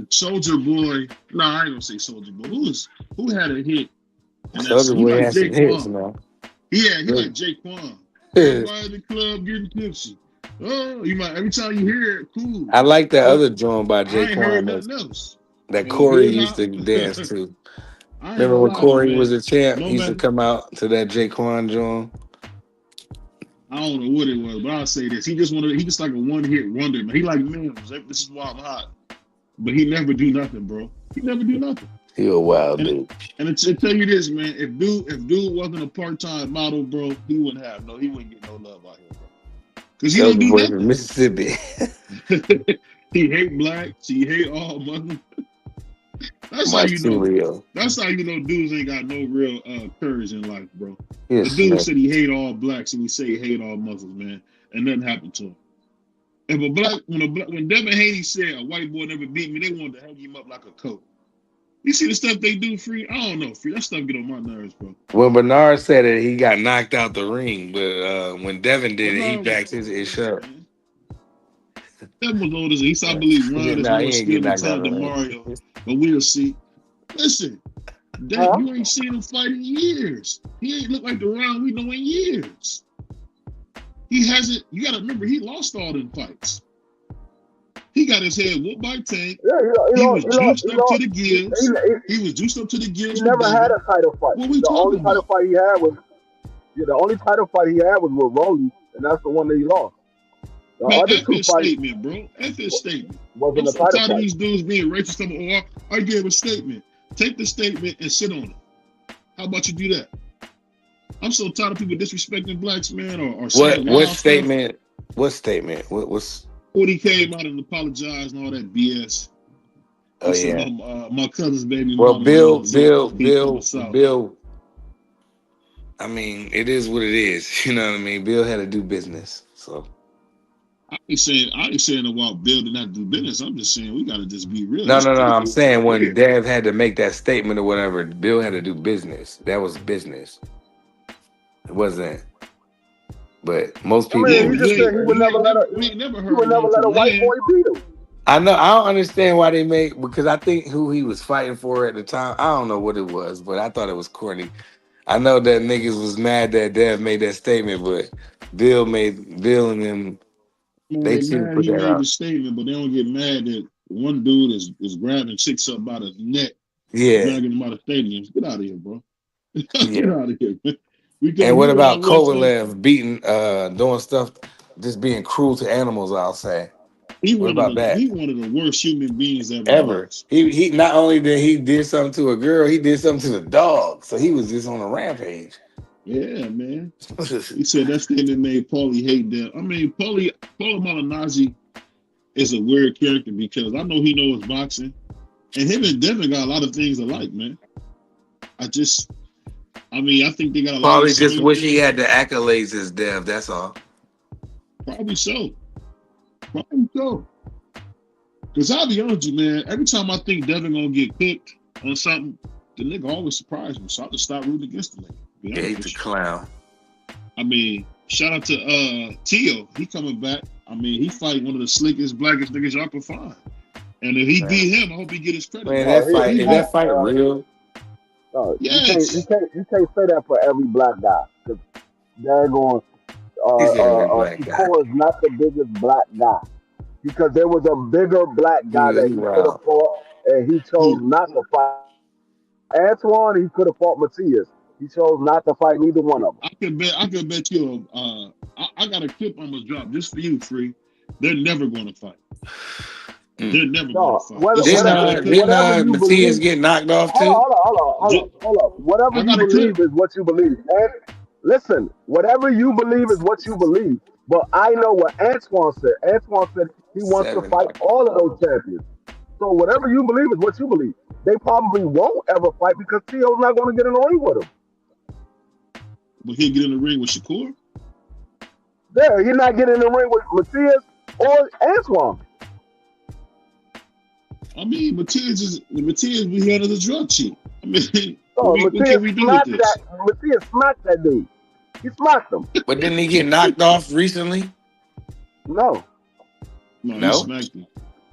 Soldier Boy. No, I ain't gonna say Soldier Boy. Who had a hit? And Soldier he Boy like has some hits, Jaquan. man. Yeah, he like Jaquan. Everybody in the club getting tipsy. Oh, you might every time you hear it, cool. I like that other joint by I ain't heard Jaquan nothing else. that But Corey Hood used to Hop, dance to. I ain't Remember gonna when lie though, Corey was man. a champ? No He used to matter, come out to that Jaquan joint. I don't know what it was, but I'll say this: he just like a one-hit wonder, man. He like memes. This is why I'm hot. But he never do nothing, bro. He never do nothing. He a wild dude. And to tell you this, man, if dude wasn't a part-time model, bro, he wouldn't get no love out here, bro. Because he don't Soldier do Boy from nothing. Mississippi. He hate blacks. He hate all Muslims. That's how you know. Real. That's how you know dudes ain't got no real courage in life, bro. Yes, the dude man. said he hate all blacks and he say he hate all Muslims, man, and nothing happened to him. If when Devin Haney said a white boy never beat me, they wanted to hang him up like a coat. You see the stuff they do, Free? I don't know, Free. That stuff get on my nerves, bro. When Bernard said it, he got knocked out the ring, but when Devin did it, he backed his ish up. Devin was old as he said, I believe Ron is Nah, more he ain't getting skilled and knocked out talented the than ring. Mario, but we'll see. Listen, you ain't seen him fight in years. He ain't looked like the Ron we know in years. He hasn't. You got to remember, he lost all them fights. He got his head whooped by Tank. He was juiced up to the gills. He was juiced up to the gills. He never had a title fight. What we The only talking title about? fight he had was with Rolly, and that's the one that he lost. The Man, other F two his fights statement, bro. F his statement. wasn't I'm a so title tired of fight. these dudes being racist. I gave a statement. Take the statement and sit on it. How about you do that? I'm so tired of people disrespecting blacks, man, or saying What wild statement? stuff. What statement? What's? When he came out and apologized and all that BS. Oh, He said, yeah. my cousin's baby Well, mama Bill. South. I mean, it is what it is. You know what I mean? Bill had to do business, so. I ain't saying about Bill did not do business. I'm just saying we gotta just be real. No. These people I'm saying when weird. Dev had to make that statement or whatever, Bill had to do business. That was business. It wasn't. But most people. He just said he would never let a white boy beat him. I know. I don't understand why they make, because I think who he was fighting for at the time. I don't know what it was, but I thought it was corny. I know that niggas was mad that Dev made that statement, but Bill and them. They They should mad put he that made the out. statement, but they don't get mad that one dude is grabbing chicks up by the neck, Yeah. dragging them out of stadiums. Get out of here, bro. Get Yeah. out of here, man. And what about Kovalev beating, doing stuff, just being cruel to animals? I'll say. What about that? He one of the worst human beings ever. He not only did he did something to a girl, he did something to the dog. So he was just on a rampage. Yeah, man. He said that's the thing that made Paulie hate them. I mean, Paulie Malignaggi is a weird character because I know he knows boxing, and him and Devin got a lot of things alike, man. I think they got a lot. Probably just wish he had the accolades as Dev. That's all. Probably so. Because I'll be honest with you, man. Every time I think Devin gonna get cooked on something, the nigga always surprised me. So I just stop rooting against the nigga. Yeah, he's a clown. I mean, shout out to Tio. He coming back. I mean, he fight one of the slickest, blackest niggas y'all can find. And if he beat him, I hope he get his credit. Man, that fight real. Yes. You can't say that for every black guy. Because they're going, Shakur is not the biggest black guy. Because there was a bigger black guy that he could have fought, and he chose not to fight. Antoine, he could have fought Matias. He chose not to fight neither one of them. I could bet you. I got a clip I'm gonna drop just for you, Free. They're never going to fight. They're never going to fight. Didn't Matias get knocked off too? Hold on. Whatever you believe is what you believe. And listen, whatever you believe is what you believe. But I know what Antoine said. Antoine said he wants to fight all of those champions. So whatever you believe is what you believe. they probably won't ever fight because Tio's not going to get in the ring with him. But he'll get in the ring with Shakur? There, he's not getting in the ring with Matias or Antoine. I mean, Matias we had as a drug cheat. I mean, Matias what can we do with this? Matias smacked that dude. He smacked him. But didn't he get knocked off recently? No. No, he smacked him.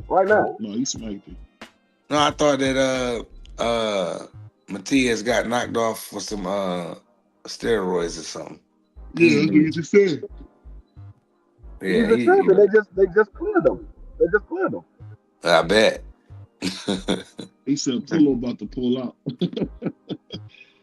Right now. No, he smacked him. No, I thought that Matias got knocked off for some steroids or something. Yeah, that's what you just said. Yeah, He's a champion. They just cleared him. They just cleared him. I bet. He said Polo about to pull out.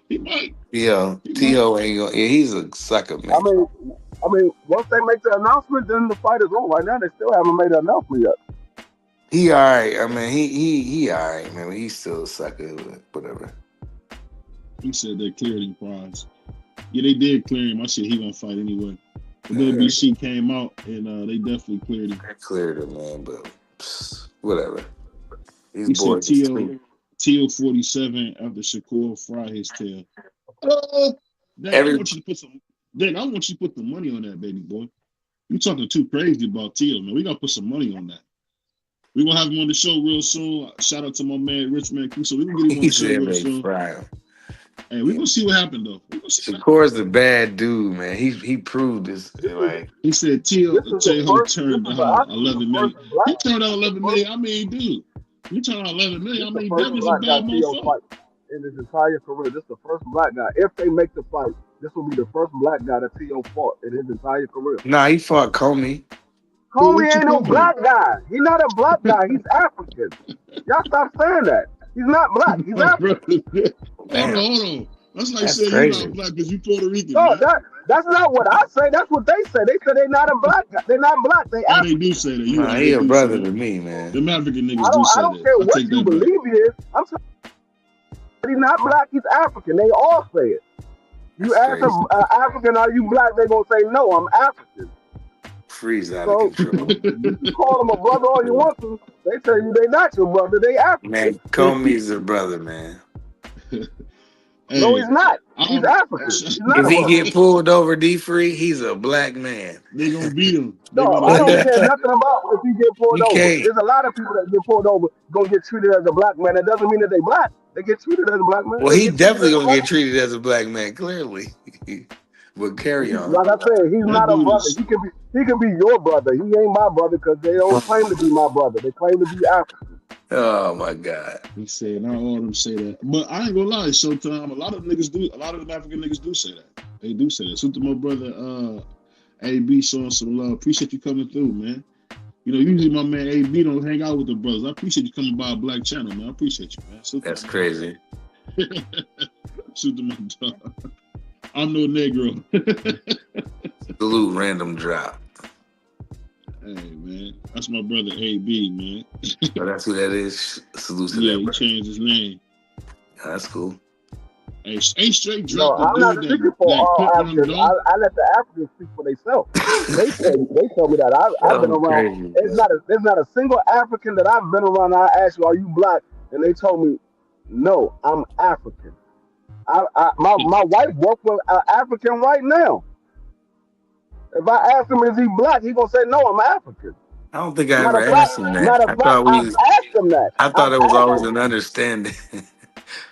He might. Yeah, T.O. ain't gonna. Yeah, he's a sucker, man. I mean, once they make the announcement, then the fight is on. Right now, they still haven't made the announcement yet. He all right. I mean, he all right, man. He's still a sucker, but whatever. He said they cleared him prize. Yeah, they did clear him. I said he gonna fight anyway. The WBC came out and they definitely cleared him. They cleared him, man, but whatever. He said T.O. 47 after Shakur fried his tail. I want you to put some money on that, baby boy. You talking too crazy about T.O., man. We gotta put some money on that. We're gonna have him on the show real soon. Shout out to my man Rich Man Q. So we're gonna get him on the show real soon. Hey, we're gonna see what happened though. Shakur's a bad dude, man. He proved this. Like he said T.O. turned down 11 million. He turned down 11 million. I mean, dude. You turned down 11 million. I mean, that was a bad motherfucker. In his entire career, this is the first black guy. If they make the fight, this will be the first black guy that T.O. fought in his entire career. Nah, he fought Comey. Comey ain't no black guy. He's not a black guy. He's African. Y'all stop saying that. He's not black. He's African. Hold on. That's like saying you're not black because you Puerto Rican. No, that's not what I say. That's what they say. They say they're not a black guy. They're not black. They African. They do say that. Nah, he a brother to me, man. Them African niggas do say that. I don't care what you believe he is. I'm saying he's not black. He's African. They all say it. You ask them, African, are you black? They're going to say, no, I'm African. Freeze out of control. You call them a brother all you want to. They tell you they not your brother. They African. Man, Comey's a brother, man. No, he's not. He's African. He's not if he get pulled over D-Free, he's a black man. They gonna beat him. No, I don't care nothing about if he get pulled over. There's a lot of people that get pulled over gonna get treated as a black man. That doesn't mean that they black. They get treated as a black man. Well, he definitely gonna get treated as a black man, clearly. But carry on. Like I said, he's not a brother. He can be your brother. He ain't my brother because they don't claim to be my brother. They claim to be African. Oh my God. He said, not all of them say that. But I ain't gonna lie, Showtime, a lot of them African niggas do say that. They do say that. So to my brother AB showing some love. Appreciate you coming through, man. You know, usually my man AB don't hang out with the brothers. I appreciate you coming by a black channel, man. I appreciate you, man. That's crazy. Shoot to my dog. I'm no Negro. Salute random drop. Hey, man. That's my brother AB, man. Oh, that's who that is? Salute to yeah, that, he bro. changed his name. Oh, that's cool. Hey, straight drop I'm not speaking for all Africans. I let the Africans speak for themselves. They told me that. I've been around. There's not a single African that I've been around. I asked you, are you black? And they told me, no, I'm African. My wife works with an African right now. If I ask him, is he black? He's going to say, no, I'm African. I don't think I ever asked him that. I asked him that. I thought it was always an understanding.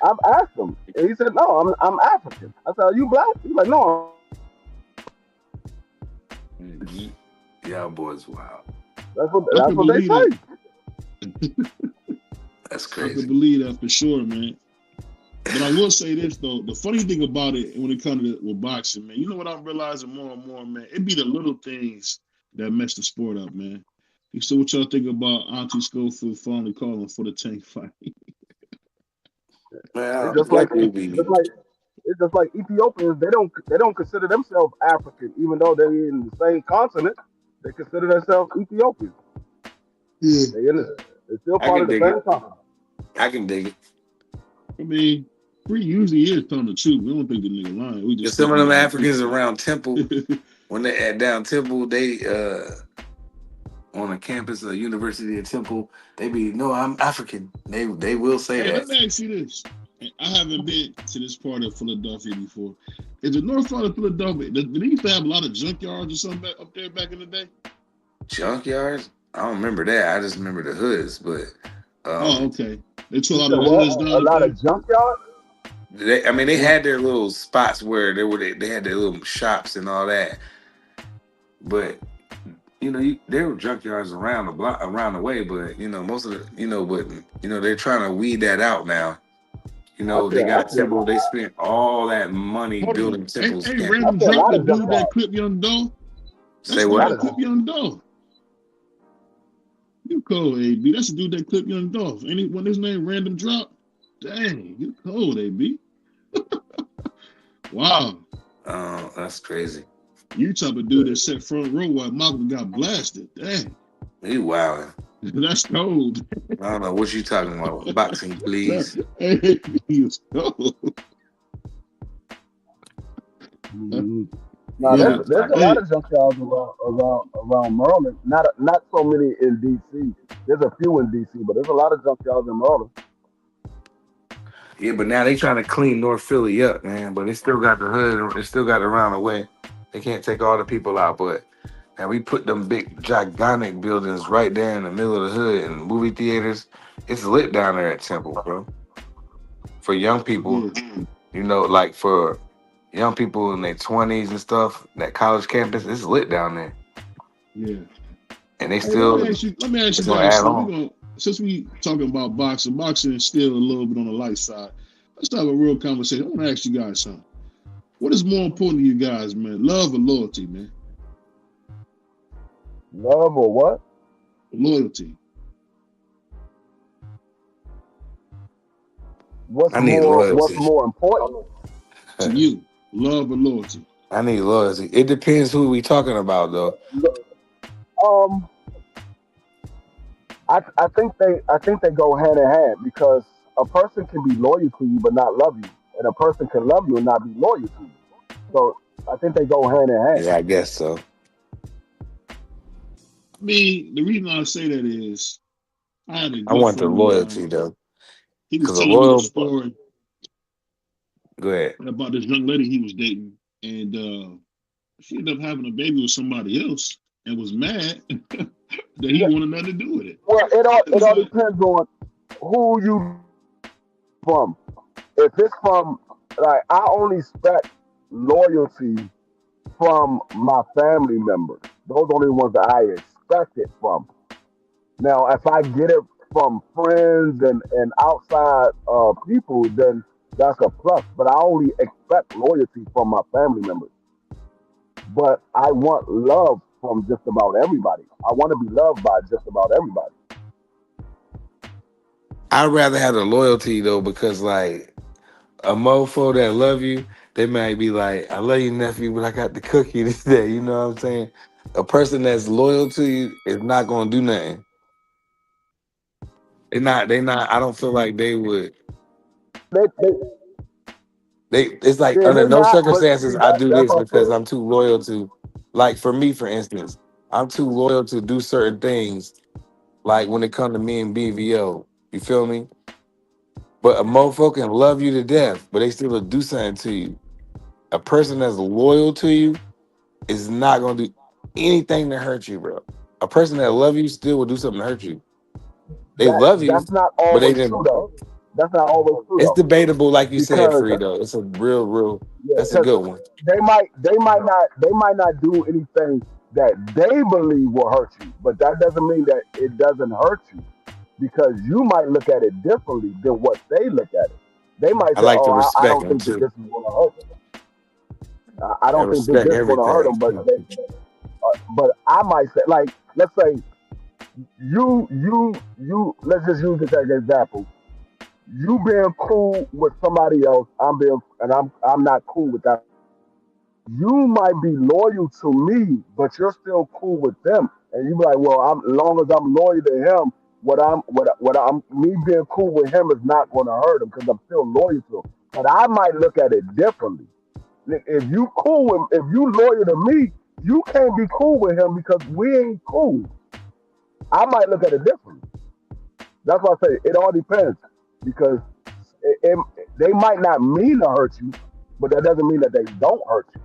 I've asked him. And he said, no, I'm African. I said, are you black? He's like, no. Y'all boys wild. That's what they say. That's crazy. I can believe that for sure, man. But I will say this, though. The funny thing about it when it comes to with boxing, man, you know what I'm realizing more and more, man? It be the little things that mess the sport up, man. So what y'all think about Auntie Schofield finally calling for the tank fight? It's just like Ethiopians. They don't consider themselves African, even though they're in the same continent. They consider themselves Ethiopians. Yeah, they're still part of the same continent. I can dig it. I mean, Free usually is telling the truth. We don't think the nigga lying. We just some of them Africans around Temple, when they at down Temple, on a campus of University of Temple, they be, no, I'm African. They will say Hey, let that. me ask you this. I haven't been to this part of Philadelphia before. Is the north part of Philadelphia, did they used to have a lot of junkyards or something up there back in the day? Junkyards? I don't remember that. I just remember the hoods, but Oh, okay. They took a You lot said of the what? hoods down A up lot there? of junkyard? they Yeah. had their little spots where they had their little shops and all that. But there were junkyards around the block, around the way, but most of the, but they're trying to weed that out now. I They feel, I got feel, Temple. They spent all that money Hold on. building Temple's Ain't campus. I Random feel a Drop lot the of dude that junkyard. clipped Young Doe? Say That's the dude what? that clipped Young Doe. You cold, AB. That's the dude that clipped Young Doe. When his name Random Drop? Dang, you cold, AB. Wow. Oh, that's crazy. You type of dude that sat front row while Malcolm got blasted. Dang. He wilding. That's cold. I don't know what you talking about. Boxing, please. He's cold. Mm-hmm. Now Yeah. there's a lot of junkyards around Maryland. Not so many in DC. There's a few in DC, but there's a lot of junkyards in Maryland. Yeah, but now they trying to clean North Philly up, man. But they still got the hood. They still got it around the way. They can't take all the people out, but now we put them big, gigantic buildings right there in the middle of the hood and movie theaters. It's lit down there at Temple, bro. For young people, like for young people in their 20s and stuff, that college campus, it's lit down there. Yeah. And they Hey, still, let me ask you it's guys gonna add something. on. Since we talking about boxing is still a little bit on the light side. Let's have a real conversation. I want to ask you guys something. What is more important to you guys, man? Love or loyalty, man? Love or what? Loyalty. What's I need loyalty. more important? To you, love or loyalty? I need loyalty. It depends who we talking about, though. I think they go hand in hand because a person can be loyal to you but not love you, and a person can love you and not be loyal to you. So I think they go hand in hand. Yeah, I guess so. I mean, the reason I say that is I had a I good want the friend of loyalty, mine. though. He was Because a telling me the loyal. story Go ahead. about this young lady he was dating, and she ended up having a baby with somebody else and was mad that he wanted nothing to do with it. Well, it all like, depends on who you from. If it's from like I only expect loyalty from my family members. Those are the only ones that I expect it from. Now, if I get it from friends and outside people, then that's a plus. But I only expect loyalty from my family members. But I want love from just about everybody. I want to be loved by just about everybody. I'd rather have the loyalty, though, because, like, a mofo that love you, they might be like, I love you, nephew, but I got to cook you today. You know what I'm saying? A person that's loyal to you is not going to do nothing. I don't feel like they would. They, It's like, yeah, under they no not. But circumstances, see, I do that's this what I'm because saying. I'm too loyal to, like, for me, for instance, I'm too loyal to do certain things, like when it comes to me and BVO. You feel me? But a mofo can love you to death, but they still will do something to you. A person that's loyal to you is not gonna do anything to hurt you, bro. A person that love you still will do something to hurt you. They love you, That's not but they always true didn't. though. That's not always true It's though. debatable, like you said, Because Frito. It's a real. yeah, That's a good one. they might not do anything that they believe will hurt you, but that doesn't mean that it doesn't hurt you because you might look at it differently than what they look at it. They might I say, like to "Oh, I respect don't them think that too. this is going to hurt them. I I don't think that respect this is going to hurt everything. them." But I might say, like, let's say you. Let's just use this as an example. You being cool with somebody else, I'm not cool with that. You might be loyal to me, but you're still cool with them, and you be like, well, as long as I'm loyal to him, what I'm me being cool with him is not going to hurt him because I'm still loyal to him. But I might look at it differently. If you cool with, if you loyal to me, you can't be cool with him because we ain't cool. I might look at it differently. That's why I say it all depends because they might not mean to hurt you, but that doesn't mean that they don't hurt you.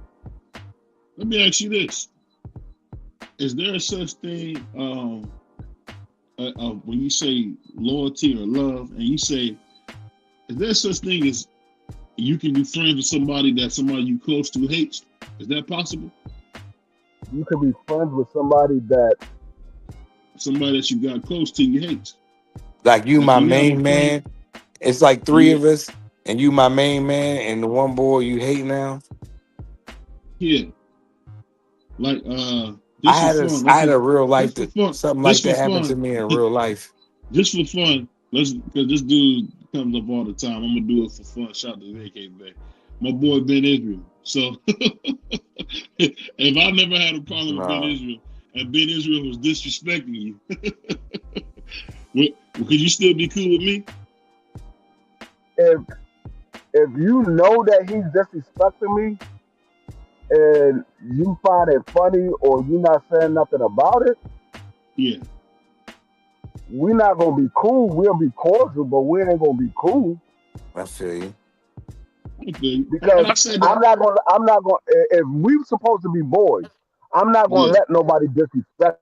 Let me ask you this: is there a such thing when you say loyalty or love, and you say, is there such thing as you can be friends with somebody that somebody you close to hates? Is that possible? You can be friends with somebody that you got close to you hates. Like you, Like my when you have main a man. friend, It's like three yeah, of us, and you, my main man, and the one boy you hate now. yeah. Like I this had for a, fun. I had Okay, a real life just for that fun. something like Just for that happened to fun. me in real life. Just for fun. Because this dude comes up all the time. I'm gonna do it for fun. Shout out to VK Bay. My boy Ben Israel. So if I never had a problem with Ben No, Israel and Ben Israel was disrespecting you, could you still be cool with me? if you know that he's disrespecting me and you find it funny or you're not saying nothing about it, yeah, we're not gonna be cool. We'll be cordial, but we ain't gonna be cool. I feel you. Okay. Because And I said I'm that. not gonna if we're supposed to be boys, I'm not gonna Yeah. let nobody disrespect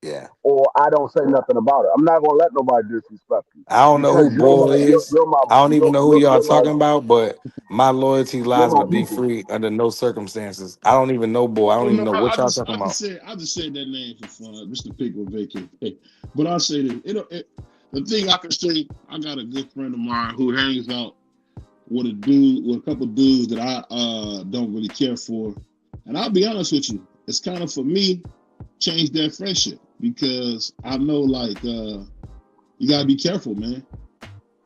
Yeah. or I don't say nothing about it. I'm not gonna let nobody disrespect you I don't know who because Bull is. I don't even know who y'all talking you're about, but my loyalty lies my with people. D3 under no circumstances. I don't even know Bull. I don't Oh even no, know I what y'all just talking about. said that name for fun, just to pick with VK. But I'll say this. The thing I can say, I got a good friend of mine who hangs out with a couple dudes that I don't really care for. And I'll be honest with you, it's kind of for me change that friendship because I know like you gotta be careful, man.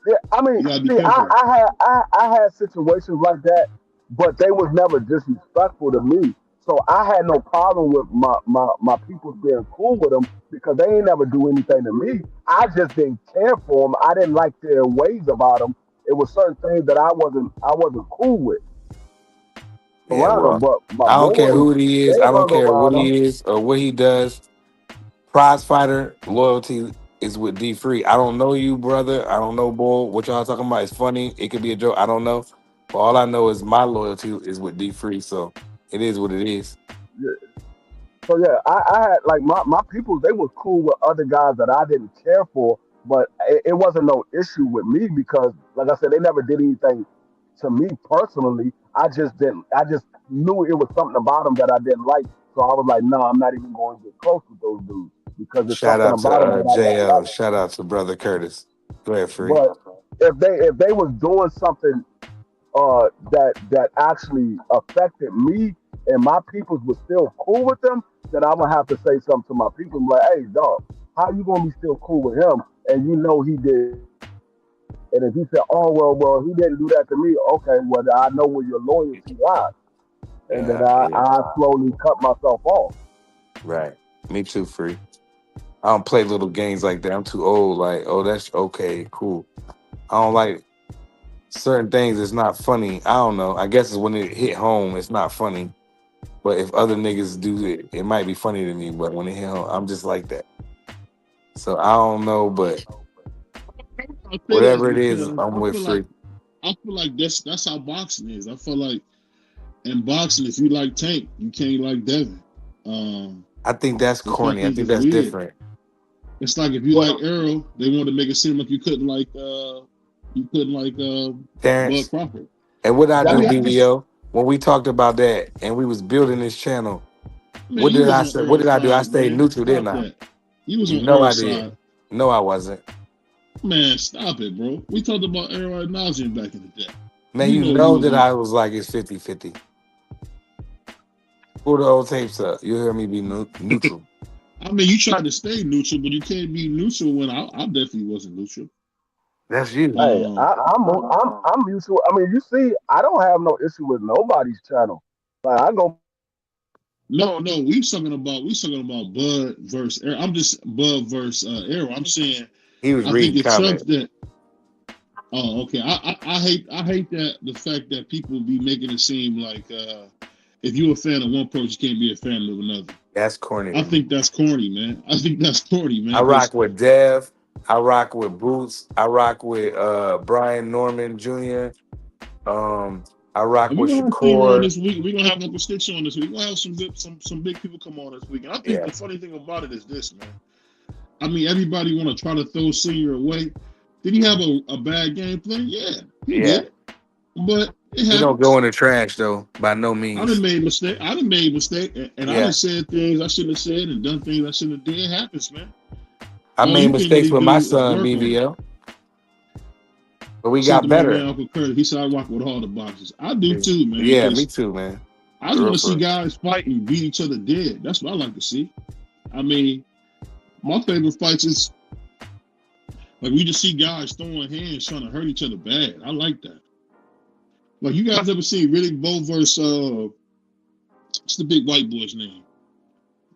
Yeah, I mean, You gotta be see, careful. I had situations like that, but they was never disrespectful to me. So I had no problem with my people being cool with them because they ain't never do anything to me. I just didn't care for them. I didn't like their ways about them. It was certain things that I wasn't cool with Yeah, around them. well, But my I don't care boys, who he they is. I don't hung care what around them. he is or what he does. Prize fighter loyalty is with D3. I don't know you, brother. I don't know, Bull. What y'all talking about is funny. It could be a joke. I don't know. But all I know is my loyalty is with D3. So it is what it is. So yeah, I had like my people. They were cool with other guys that I didn't care for, but it wasn't no issue with me because, like I said, they never did anything to me personally. I just didn't. I just knew it was something about them that I didn't like. So I was like, no, I'm not even going to get close with those dudes because there's Shout something out to about them that I don't JL. like. Shout out to brother Curtis. Go ahead, Free. But if they was doing something that actually affected me and my peoples was still cool with them, then I'm gonna have to say something to my people. Like, hey, dog, how you gonna be still cool with him and you know he did? And if he said, oh well, he didn't do that to me. Okay, well I know where your loyalty lies, and then Yeah. I slowly cut myself off. Right. Me too, Free. I don't play little games like that. I'm too old. Like, oh, that's okay, cool. I don't like certain things. It's not funny. I don't know. I guess it's when it hit home, it's not funny. But if other niggas do it, it might be funny to me. But when it hit home, I'm just like that. So I don't know, but I say that whatever it is, because I'm with Free. I feel like that's how boxing is. I feel like in boxing, if you like Tank, you can't like Devin. I think that's It's like corny. I it's think just that's weird. different. It's like if you like Earl, they want to make it seem like you couldn't like Bud Terrence. Crawford. And what I That do, mean, BVO, when we talked about that and we was building this channel, Man, what you did was I on say? What did Earl's I do? I side, stayed man. neutral, didn't Stop I? that. You was You on know I Earl's did. side. No, I wasn't. Man, stop it, bro. We talked about Earl ad nauseum back in the day. Man, You you know you know was that on. I was like it's 50-50. Pull the old tapes up. You'll hear me be neutral. I mean, you tried to stay neutral, but you can't be neutral when I definitely wasn't neutral. That's you. hey, I'm mutual. I mean, you see, I don't have no issue with nobody's channel. Like I go. No, we talking about Bud versus Earl. I'm just Bud versus Earl. I'm saying He was I think reading it's comments. something. Oh, okay. I hate that the fact that people be making it seem like if you're a fan of one person, you can't be a fan of another. That's corny I to me. think that's corny, man. I think that's corny, I man. rock Because with Dev. I rock with Boots. I rock with Brian Norman Jr. I rock we're with gonna have Steve on Shakur. this week. We're gonna have Uncle Stitch on this week. We're gonna have some big people come on this week. And I think Yeah. the funny thing about it is this, man. I mean, everybody want to try to throw Senior away. Did he have a bad game plan? Yeah, he Yeah. did. But it He don't go happens. in the trash though, by no I means. done made mistake. I done made mistake, and I Yeah. done said things I shouldn't have said and done things I shouldn't have did. It happens, man. I All made you can mistakes really with my do is son, work on it. BVO, but we Said got to my man better. Uncle Curtis, he said I rock with all the boxes. I do too, man. Yeah, me Because too, man. I just For real, want to for see real. guys fight and beat each other dead. That's what I like to see. I mean, my favorite fights is like we just see guys throwing hands trying to hurt each other bad. I like that. Like you guys ever seen Riddick Bowe versus what's the big white boy's name?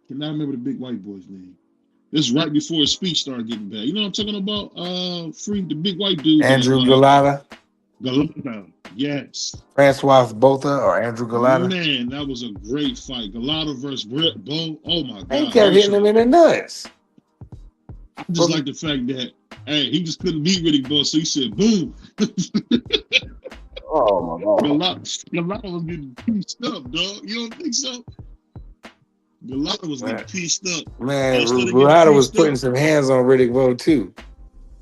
Cannot remember the big white boy's name. This is right before his speech started getting bad. You know what I'm talking about? Free the big white dude Andrew that Galata, Galata. Yes. Francois Botha, or Andrew Galata. Man, that was a great fight. Galata versus Bowe. Oh my He God. kept hitting him in the nuts. I just like the fact that he just couldn't beat Riddick Bowe, so he said boom. Oh my God. Galata was getting pieced up, dog. You don't think so? Galata was getting pieced up. Man, Instead of getting Galata was pieced putting up, some hands on Riddick Bowe too.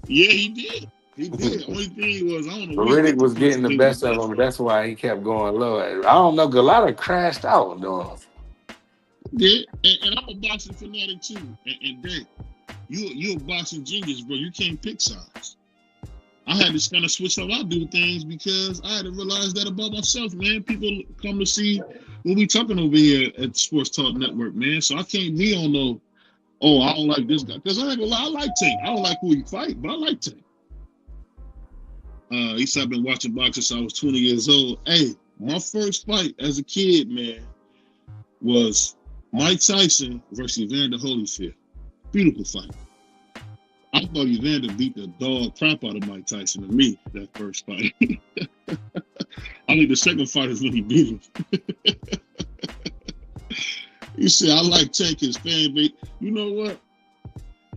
yeah, he did. He did. Only thing was, I don't know But where he Riddick get the was punch getting to the do best with of that. him. That's why he kept going low. I don't know. Galata crashed out doing him. Yeah, and I'm a boxing fanatic too. And Dave, you a boxing genius, bro. You can't pick sides. I had to kind of switch how I do things because I had to realize that about myself, man. People come to see what we talking over here at the Sports Talk Network, man. So I can't be on no, oh, I don't like this guy. Because I ain't gonna lie, I like Tank. I don't like who he fight, but I like Tank. He said I've been watching boxing since I was 20 years old. Hey, my first fight as a kid, man, was Mike Tyson versus Evander Holyfield. Beautiful fight. I thought Evander beat the dog crap out of Mike Tyson to me, that first fight. I think the second fight is when he beat him. You see, I like Tank, his fan base. You know what?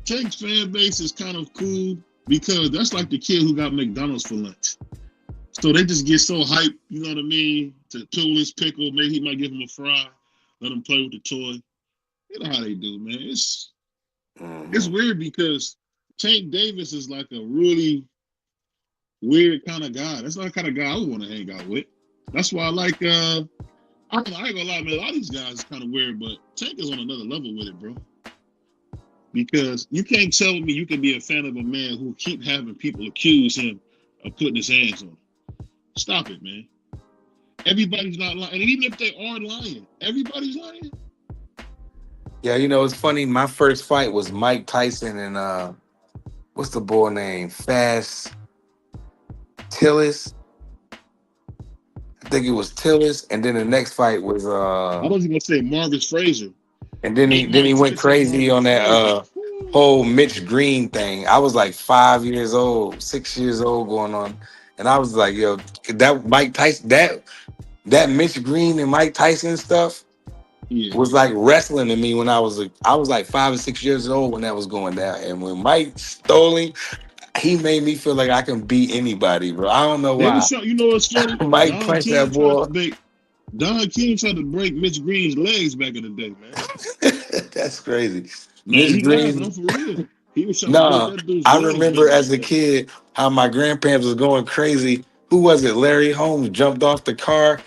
Tank's fan base is kind of cool because that's like the kid who got McDonald's for lunch. So they just get so hyped, you know what I mean, to pull his pickle. Maybe he might give him a fry, let him play with the toy. You know how they do, man. It's weird because Tank Davis is like a really weird kind of guy. That's not the kind of guy I would want to hang out with. That's why I like, I ain't gonna lie, man, a lot of these guys is kind of weird, but Tank is on another level with it, bro. Because you can't tell me you can be a fan of a man who keep having people accuse him of putting his hands on him. Stop it, man. Everybody's not lying. And even if they are lying, everybody's lying. Yeah, you know, it's funny. My first fight was Mike Tyson and what's the boy name? Fast Tillis. I think it was Tillis. And then the next fight was I was gonna say Marvis Frazier. and then he went crazy on that whole Mitch Green thing. I was like 5 years old, 6 years old going on. And I was like, yo, that Mike Tyson, that Mitch Green and Mike Tyson stuff was like wrestling to me when I was like 5 or 6 years old when that was going down. And when Mike stole him, he made me feel like I can beat anybody, bro. I don't know why. You know what's funny? Mike punched that boy. Don King tried to break Mitch Green's legs back in the day, man. That's crazy. No, he laughing. I'm for real. He was trying to break that dude's I legs remember back as in a the day. kid how my grandparents was going crazy. Who was it? Larry Holmes jumped off the car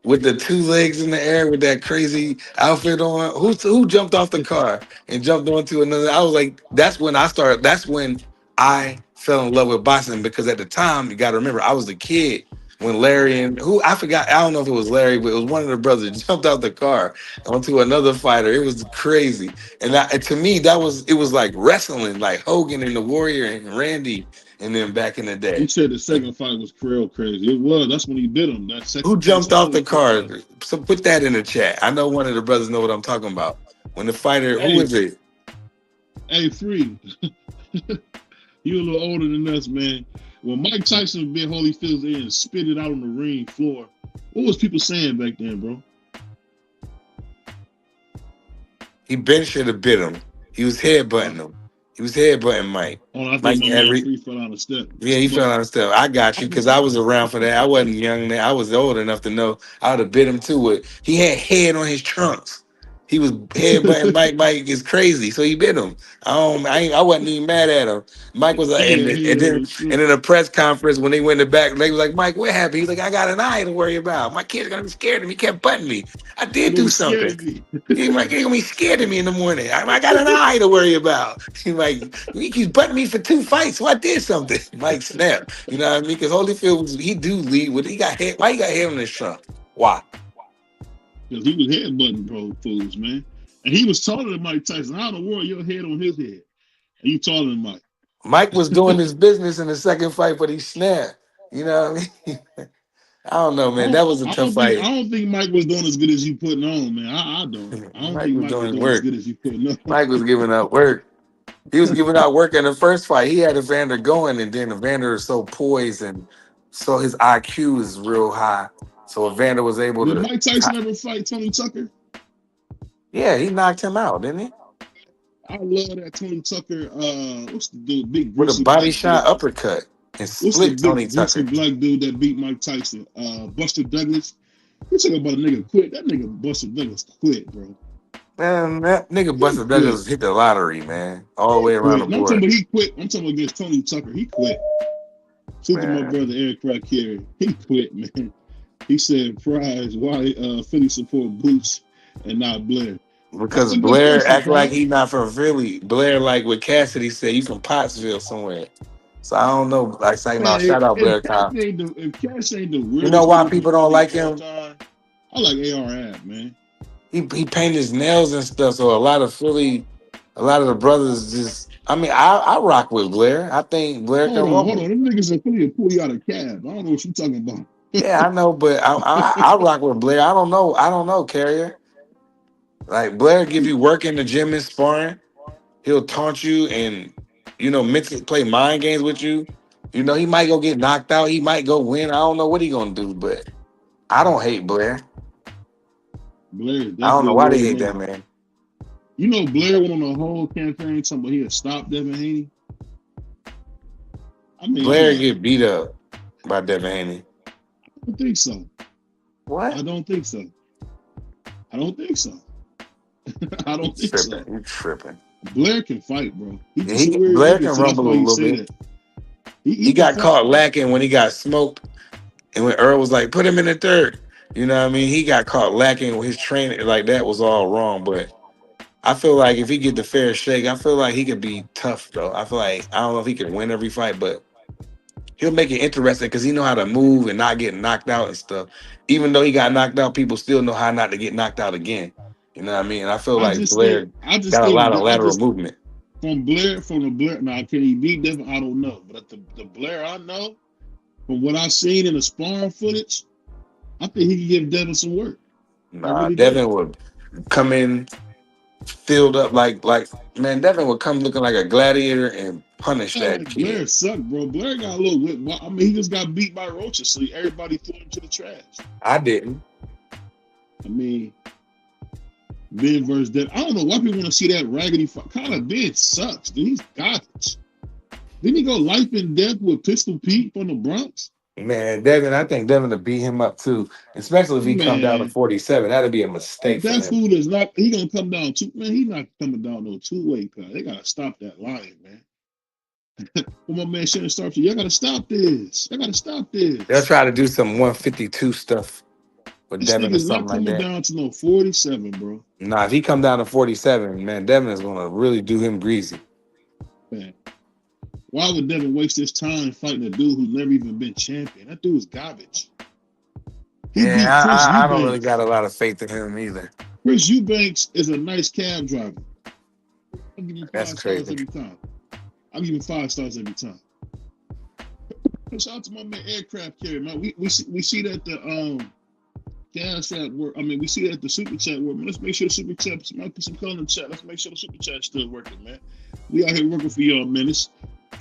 with the two legs in the air with that crazy outfit on. Who jumped off the car and jumped onto another? I was like, that's when I fell in love with boxing because at the time, you got to remember, I was a kid when Larry and I forgot, I don't know if it was Larry, but it was one of the brothers jumped out the car onto another fighter. It was crazy. And to me, it was like wrestling, like Hogan and the Warrior and Randy. And then back in the day, He said the second fight was real crazy. It was. That's when he bit him. That second. Who jumped off the car? So put that in the chat. I know one of the brothers know what I'm talking about. When the fighter, who is it? Hey, Free. You a little older than us, man. When Mike Tyson bit Holyfield's ear and spit it out on the ring floor, what was people saying back then, bro? Ben should have bit him. He was headbutting him. He was headbutting Mike. Oh, I Mike think my had man Free fell on the step. Yeah, he fell on the step. I got you because I was around for that. I wasn't young then. I was old enough to know I would have bit him too. He had head on his trunks. He was headbutting Mike. Mike is crazy, so he bit him. I wasn't even mad at him. Mike was like, and then in a press conference when they went in the back, they was like, Mike, what happened? He's like, I got an eye to worry about. My kid's gonna be scared of me. He kept butting me. I did do something. He's like, you're gonna be scared of me in the morning. I got an eye to worry about. He's like, he keeps butting me for 2 fights, so I did something. Mike snapped. You know what I mean? Because Holyfield, he do lead with. He got head. Why he got head on his trunk? Why? Because he was headbutting bro fools, man. And he was taller than Mike Tyson. How in the world your head on his head? And you taller than Mike. Mike was doing his business in the second fight, but he snapped. You know what I mean? I don't know, man. That was a tough fight. I don't think Mike was doing as good as you putting on, man. I don't. I don't think Mike was doing work. as good as you putting on. Mike was giving up work. He was giving out work in the first fight. He had Evander going, and then Evander is so poised, and so his IQ is real high. So Evander was able to. Did Mike Tyson ever fight Tony Tucker? Yeah, he knocked him out, didn't he? I love that Tony Tucker. What's the dude? Big with a body shot uppercut and split Tony Tucker. What's the black dude that beat Mike Tyson? Buster Douglas. You talking about a nigga quit? That nigga Buster Douglas quit, bro. Man, that nigga Buster Douglas hit the lottery, man, all the way around the board. I'm talking about he quit. I'm talking about against Tony Tucker. He quit. Shoot to my brother Eric Carey. He quit, man. He said, "Prize, why Philly support Boots and not Blair?" Because Blair act like he not from Philly. Blair, like what Cassidy said, you from Pottsville somewhere. So I don't know. Like, shout out Blair. If Cass ain't the real, you know why people don't like him? I like AR-Ab, man. He painted his nails and stuff. So a lot of the brothers just. I mean, I rock with Blair. I think Blair can roll. Hold on, them niggas in Philly will pull you out of cab. I don't know what you talking about. Yeah, I know, but I rock with Blair. I don't know, Carrier. Like Blair give you work in the gym and sparring. He'll taunt you and mentally play mind games with you. He might go get knocked out. He might go win. I don't know what he gonna do, but I don't hate Blair. Blair, I don't know why they hate that man. Blair went on a whole campaign talking about he'll stop Devin Haney. I mean, Blair get beat up by Devin Haney. I don't think so. What? I don't think so. I don't think so. You're tripping. Blair can fight, bro. Blair can rumble a little bit. He got caught lacking when he got smoked, and when Earl was like, "Put him in the third." You know what I mean? He got caught lacking with his training. Like that was all wrong. But I feel like if he get the fair shake, I feel like he could be tough, though. I feel like I don't know if he could win every fight, but he'll make it interesting because he know how to move and not get knocked out and stuff. Even though he got knocked out, people still know how not to get knocked out again. You know what I mean? And I feel like Blair got a lot of lateral movement. From the Blair, now can he beat Devin? I don't know. But the Blair I know, from what I've seen in the sparring footage, I think he can give Devin some work. Nah, really Devin would come in filled up like man, Devin would come looking like a gladiator and punish that kid. Blair sucked, bro. Blair got a little whip. I mean, he just got beat by roaches, so everybody threw him to the trash. I didn't. I mean, Ben versus Devin. I don't know why people want to see that raggedy fight. Kind of Ben sucks, dude. He's garbage. Didn't he go life and death with Pistol Pete from the Bronx? Man, Devin, I think Devin will beat him up too, especially if he comes down to 47. That'd be a mistake. That fool is not. He gonna come down two. Man, he's not coming down no two-way cut. They gotta stop that lying, man. Well, my man Shannon Stark, y'all gotta stop this. Y'all gotta stop this. They'll try to do some 152 stuff with Devin or something like that. Not coming down to no 47, bro. Nah, if he come down to 47, man, Devin is gonna really do him greasy. Man. Why would Devin waste his time fighting a dude who's never even been champion? That dude is garbage. I don't really got a lot of faith in him either. Chris Eubanks is a nice cab driver. I'll give you 5 stars every time. I'll give you 5 stars every time. Shout out to my man Aircraft Carrier, man. We see that the gas at work. I mean, we see that at the super chat work. Man, let's make sure the super chat. Somebody put some color in the chat. Let's make sure the super chat's still working, man. We out here working for y'all, man. It's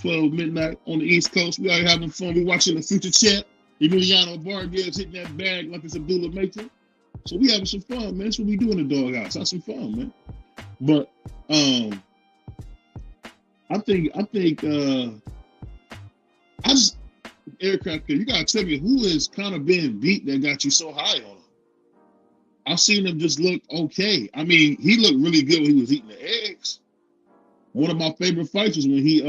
12 midnight on the East Coast. We out here having fun. We watching the future chat. Emiliano Vargas hitting that bag like it's Abdullah Maker. So we having some fun, man. That's what we do in the doghouse. Have some fun, man. But I think I just aircraft. You gotta tell me who is kind of being beat that got you so high on him. I've seen him just look okay. I mean, he looked really good when he was eating the eggs. One of my favorite fights was when he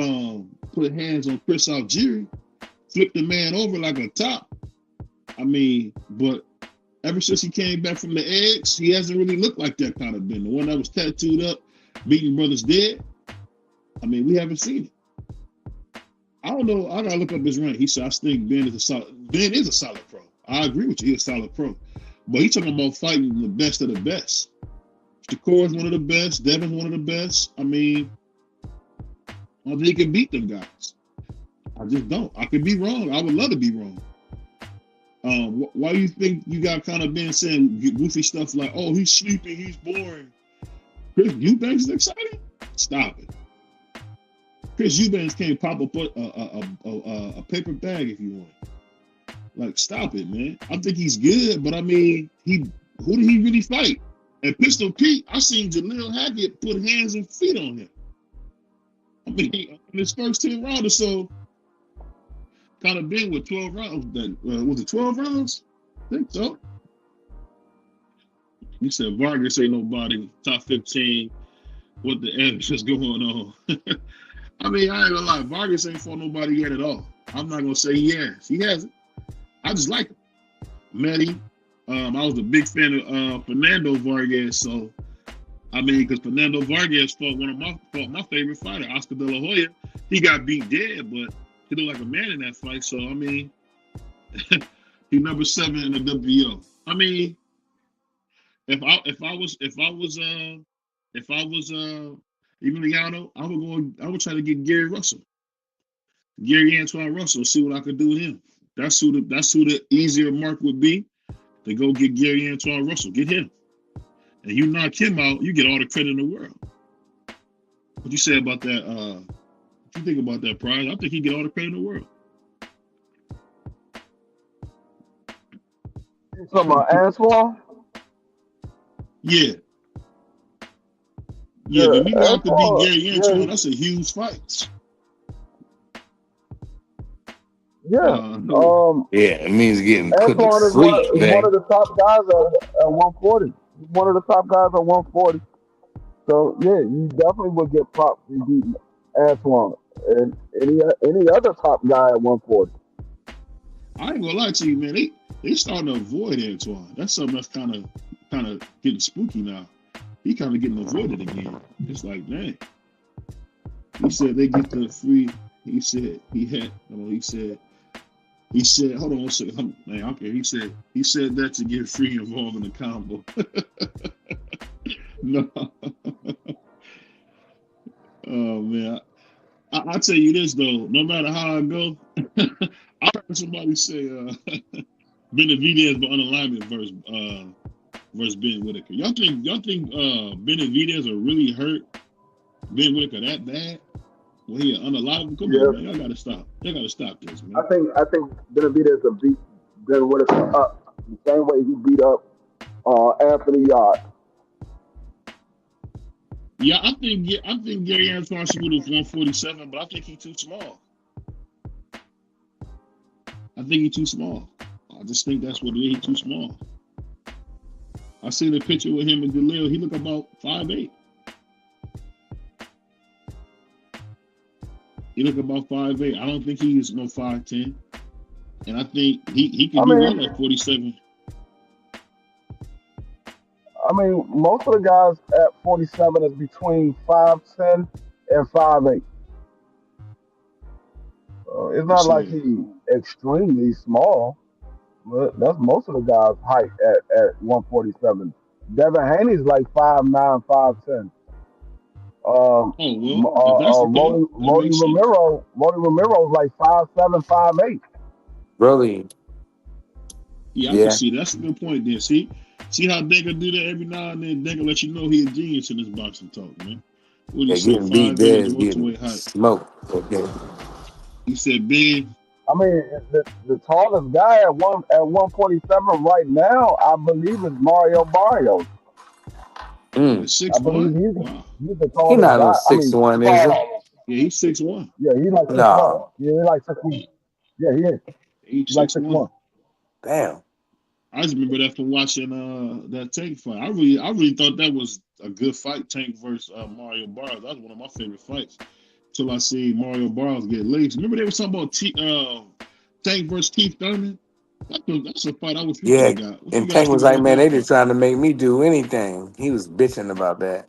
put hands on Chris Algieri, flipped the man over like a top. I mean, but ever since he came back from the eggs, he hasn't really looked like that kind of Ben. The one that was tattooed up, beating brothers dead. I mean, we haven't seen it. I don't know. I gotta look up his rank. He said, "I think Ben is a solid pro." I agree with you. He's a solid pro, but he's talking about fighting the best of the best. Shakur's one of the best. Devin's one of the best. I mean, I don't think he can beat them guys. I just don't. I could be wrong. I would love to be wrong. Why do you think you got kind of been saying goofy stuff like, "Oh, he's sleeping, he's boring"? Chris Eubanks is exciting? Stop it. Chris Eubanks can't pop up a paper bag if you want. Like, stop it, man. I think he's good, but I mean, who did he really fight? And Pistol Pete, I seen Jaleel Hackett put hands and feet on him. I mean, in his first 10 rounds or so, kind of been with 12 rounds. Was it 12 rounds? I think so. You said Vargas ain't nobody, top 15. What the F is going on? I mean, I ain't gonna lie. Vargas ain't fought nobody yet at all. I'm not gonna say he has. He hasn't. I just like him. Met him. I was a big fan of Fernando Vargas. So, I mean, because Fernando Vargas fought my favorite fighter, Oscar De La Hoya. He got beat dead, but he looked like a man in that fight. So, I mean, he number 7 in the WBO. I mean, if I was Emiliano, I would try to get Gary Antoine Russell, see what I could do with him. That's who the easier mark would be to go get Gary Antoine Russell. Get him. And you knock him out, you get all the credit in the world. What you say about that? What you think about that, Prize? I think he get all the credit in the world. You talking about Antoine? Yeah. Yeah, but we have to beat Gary Antoine. That's a huge fight. Yeah. It means getting put Antoine to is sleep, one of the top guys at 140. He's one of the top guys at 140. So yeah, you definitely would get props for beating Antoine and any other top guy at 140. I ain't gonna lie to you, man. They starting to avoid Antoine. That's something that's kind of getting spooky now. He kind of getting avoided again. It's like, man. He said they get the free. He said hold on one second. Man, okay. He said that to get free involved in the combo. No. Oh man. I'll tell you this though, no matter how I go, I heard somebody say Benavidez but unalignment versus Ben Whittaker. Y'all think Benavidez will really hurt Ben Whittaker that bad? Well, he unalignment. Come on, man. Y'all gotta stop. Y'all gotta stop this, man. I think Benavidez will beat Ben Whittaker up the same way he beat up Anthony Yarde. Yeah, I think Gary Antoine should go to 147, but I think he's too small. I just think that's what it is. He's too small. I seen a picture with him and Jaleel. He look about 5'8". He look about 5'8". I don't think he's no 5'10". And I think he can do well at 47. I mean, most of the guys at 47 is between 5'10" and 5'8". It's not like he's extremely small, but that's most of the guys' height at 147. Devin Haney's like 5'9", 5'10". Modi Ramiro's like 5'7", 5'8". Really? Yeah, I can see that's a good point there. See how Denker do that every now and then? Denker let you know he's a genius in this boxing talk, man. What do you say? Getting beat there is getting smoked. Okay. He said big. I mean, the tallest guy at 147 right now, I believe, is Mario Barrios. Mm. At 6'1"? Wow. He's the He tallest not no guy. I mean, 6'1", is he? tall. Yeah, he's 6'1". Yeah, he's like 6'1". No. Yeah, he's like 6'1". Yeah, he is. He's He's like 6'1". 6'1". Damn. I just remember that from watching that Tank fight. I really thought that was a good fight, Tank versus Mario Barnes. That was one of my favorite fights. Till I see Mario Barnes get laced. Remember they were talking about Tank versus Keith Thurman? That's a fight I wish we Yeah. could have got. What you And guys Tank think was like, about man, that they fight? just trying to make me do anything. He was bitching about that.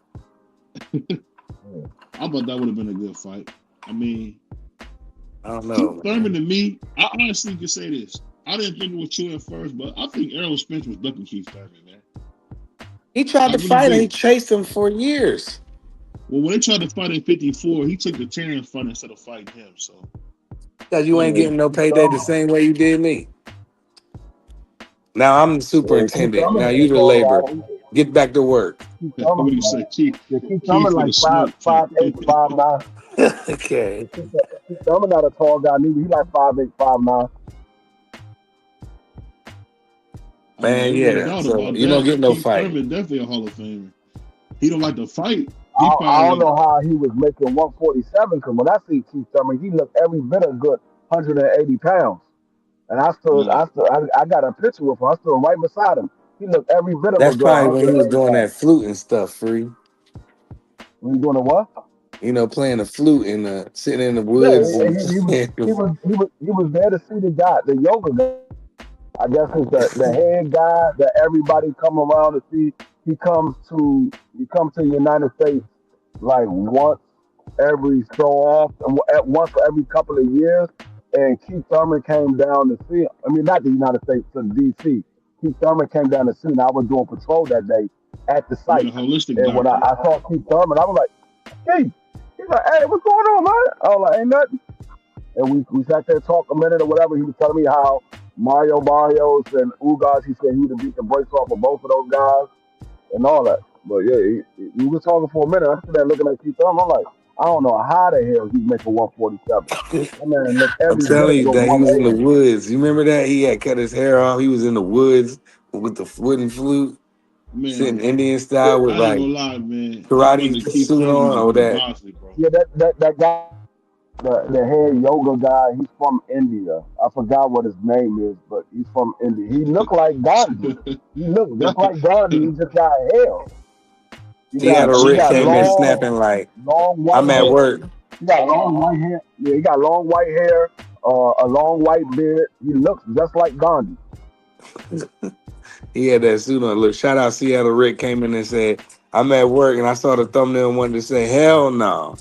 I thought that would have been a good fight. I mean, I don't Keith know. Thurman to me, I honestly can say this. I didn't think it was true at first, but I think Errol Spence was ducking Keith Thurman, man. He tried I to really fight him. do. He chased him for years. Well, when they tried to fight in 54, he took the Terrence fight instead of fighting him. So Because you ain't Yeah, getting no Keith payday the Thurman. same way you did me. Now I'm the Yeah, Keith superintendent. Thurman Now is you a the tall labor. guy. Get back to work. Keith what do Thurman, you say, Keith? yeah, Keith Keith Thurman for the like smoke type. 5'8", 5'9". Okay. Keith Thurman not a tall guy neither. He like 5'8", 5'9". I mean, Man, ain't no yeah. doubt So about you don't that. get no Keith fight. Thurman definitely a Hall of Famer. He don't like to fight. I, He I don't probably know how he was making 147 because when I see Keith Thurman, he looked every bit of good 180 pounds. And yeah. I got a picture with him. I stood right beside him. He looked every bit of a That's good probably when he was 180 doing pounds. that flute and stuff, free. When you doing a what? You know, playing the flute and sitting in the Yeah, woods and he was there to see the guy, the yoga guy. I guess it's the head guy that everybody come around to see. He comes to the United States like once every so often, once every couple of years. And Keith Thurman came down to see him. I mean, not the United States, to D.C. Keith Thurman came down to see him. I was doing patrol that day at the Yeah, the site. holistic And when doctor. I saw Keith Thurman, I was like, hey, he's like, hey, what's going on, man? I was like, ain't nothing. And we sat there talked a minute or whatever. He was telling me how Mario Barrios and Ugas, he said he would have beat the brakes off of both of those guys and all that. But yeah, we was talking for a minute. I'm sitting there looking at Keith Thurman. I'm like, I don't know how the hell he's making 147. That man looked I'm every bit telling of you good that he was in the 180. woods. You remember that? He had cut his hair off. He was in the woods with the wooden flute, sitting Man, Indian style with I ain't like gonna lie, man. My brother karate Keith suit Thurman on. used to Oh, go to that. Bosley, bro. Yeah, that guy, the head yoga guy, he's from India. I forgot what his name is, but he's from India. He looked like Gandhi. He looked just like Gandhi. He just got hair. Seattle He Rick got came in snapping like, long white I'm at hair. work. He got long white hair. Yeah, he got long white hair, a long white beard. He looks just like Gandhi. He had that suit on. Look, shout out Seattle Rick came in and said, I'm at work, and I saw the thumbnail and wanted to say, hell no.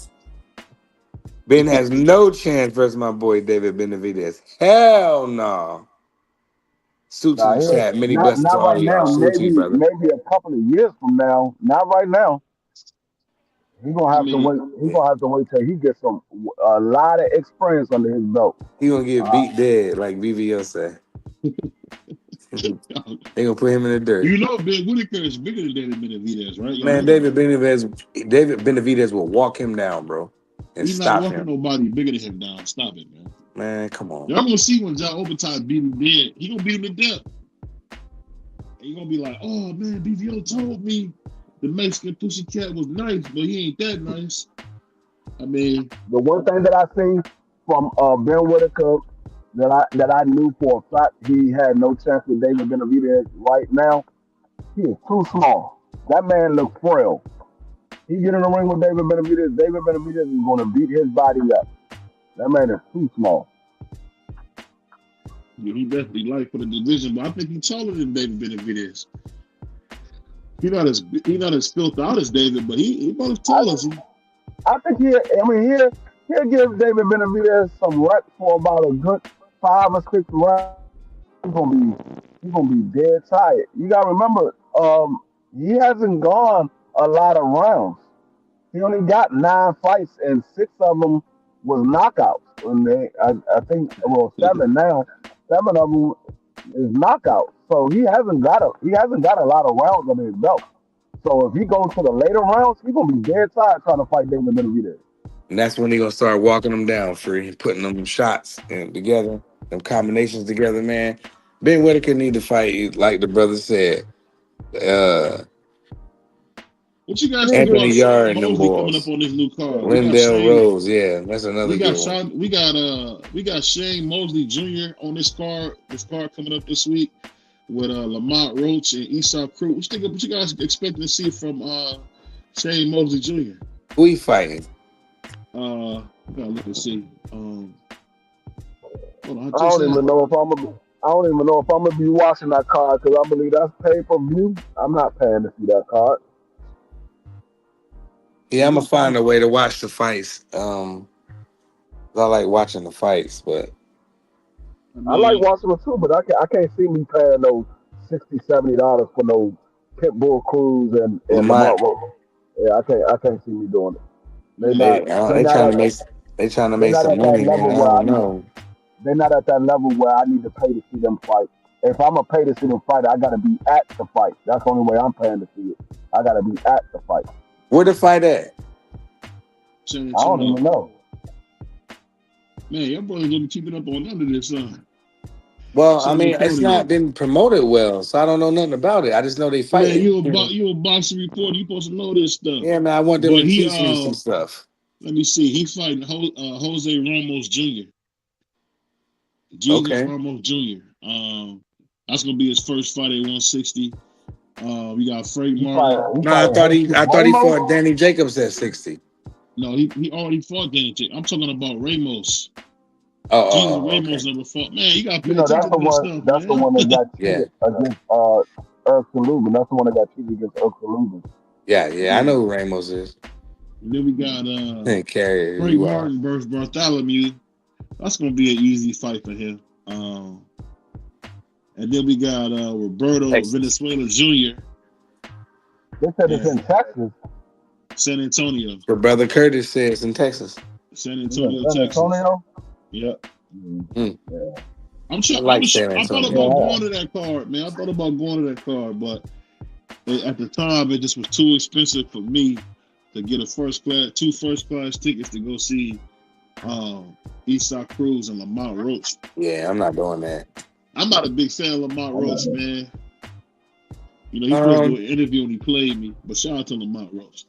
Ben has no chance versus my boy David Benavidez. Hell no. Suit to Nah, the chat. Many blessings to not all right of y'all. now. Salute to you, brother. Maybe a couple of years from now. Not right now. He's gonna I have to mean, wait. He's gonna have to wait till he gets a lot of experience under his belt. He gonna get beat dead, like BVO say. They gonna put him in the dirt. you know, Ben Whittaker is bigger than David Benavidez, right? Y'all Man, know David Benavidez will walk him down, bro, and he's not stop walking him. nobody bigger than him down. Stop it, man. Man, come on. Y'all gonna see when John Overtime beat him dead. He gonna beat him to death. And you gonna be like, oh man, BVO told me the Mexican pussycat was nice, but he ain't that nice. I mean, the one thing that I seen from Ben Whittaker that I knew for a fact he had no chance with David Benavidez right now. He is too small. That man look frail. He get in the ring with David Benavidez. David Benavidez is going to beat his body up. That man is too small. yeah, he definitely light for the division, but I think he's taller than David Benavidez. He's not as filled out as David, but he about as tall as him. I think he'll give David Benavidez some reps for about a good 5 or 6 rounds. He's gonna be dead tired. You gotta remember, he hasn't gone a lot of rounds. He only got 9 fights, and 6 of them was knockouts. And I think, well, 7 now. 7 of them is knockouts. So he hasn't got a lot of rounds under his belt. So if he goes to the later rounds, he's gonna be dead tired trying to fight David Benavidez. And that's when he gonna start walking them down, free, putting them shots together, them combinations together, man. Ben Whittaker need to fight, like the brother said. What you guys think Anthony about Yard Shane and them Mosley coming up balls. on this new card? We got Wendell Shane. Rose, yeah, that's another good one. We got Shane Mosley Jr. on this card. This card coming up this week with Lamont Roach and Esau Cruz. What you guys expecting to see from Shane Mosley Jr.? Who he fighting? Gotta look and see. Hold on, I don't even know if I'm gonna be watching that card because I believe that's pay-per-view. I'm not paying to see that card. Yeah, I'm gonna find a way to watch the fights. I like watching the fights, but I like watching them too, but I can't see me paying those $60-$70 for no Pitbull Cruz and Lamont Roach. Yeah, I can't see me doing it. they trying to make some money, man. I don't know. They're not at that level where I need to pay to see them fight. If I'm gonna pay to see them fight, I gotta be at the fight. That's the only way I'm paying to see it. I gotta be at the fight. Where the fight at? I don't even know. Man, your brother's gonna be keeping up on none of this, Well, I mean, it's not been promoted well, so I don't know nothing about it. I just know they fight. Man, you a boxing reporter. You supposed to know this stuff. Yeah, man, I want them to teach me some stuff. Let me see. He fighting Jose Ramos Jr. Jesus Ramos Jr. That's gonna be his first fight at 160. We got Frank Martin. No, I thought he fought Danny Jacobs at 60. No, he already fought Danny Jacobs. I'm talking about Ramos. Jesus Ramos never fought. Man, you got to that's the one. That's the one that got cheated against Erskine Lubin. That's the one that got cheated against Erskine Lubin. Yeah, I know who Ramos is. And then we got Frank Martin versus Bartholomew. That's gonna be an easy fight for him. And then we got Roberto Venezuela Jr. They said it's in Texas. San Antonio. Your brother Curtis said it's in Texas. San Antonio, San Texas. Antonio? Yep. Yeah. I'm sure. I thought about going to that card, man. I thought about going to that card, but at the time it just was too expensive for me to get two first class tickets to go see Esau Cruz and Lamont Roach. Yeah, I'm not doing that. I'm not a big fan of Lamont Roach, man. You know, he supposed to do an interview and he played me, but shout out to Lamont Roach.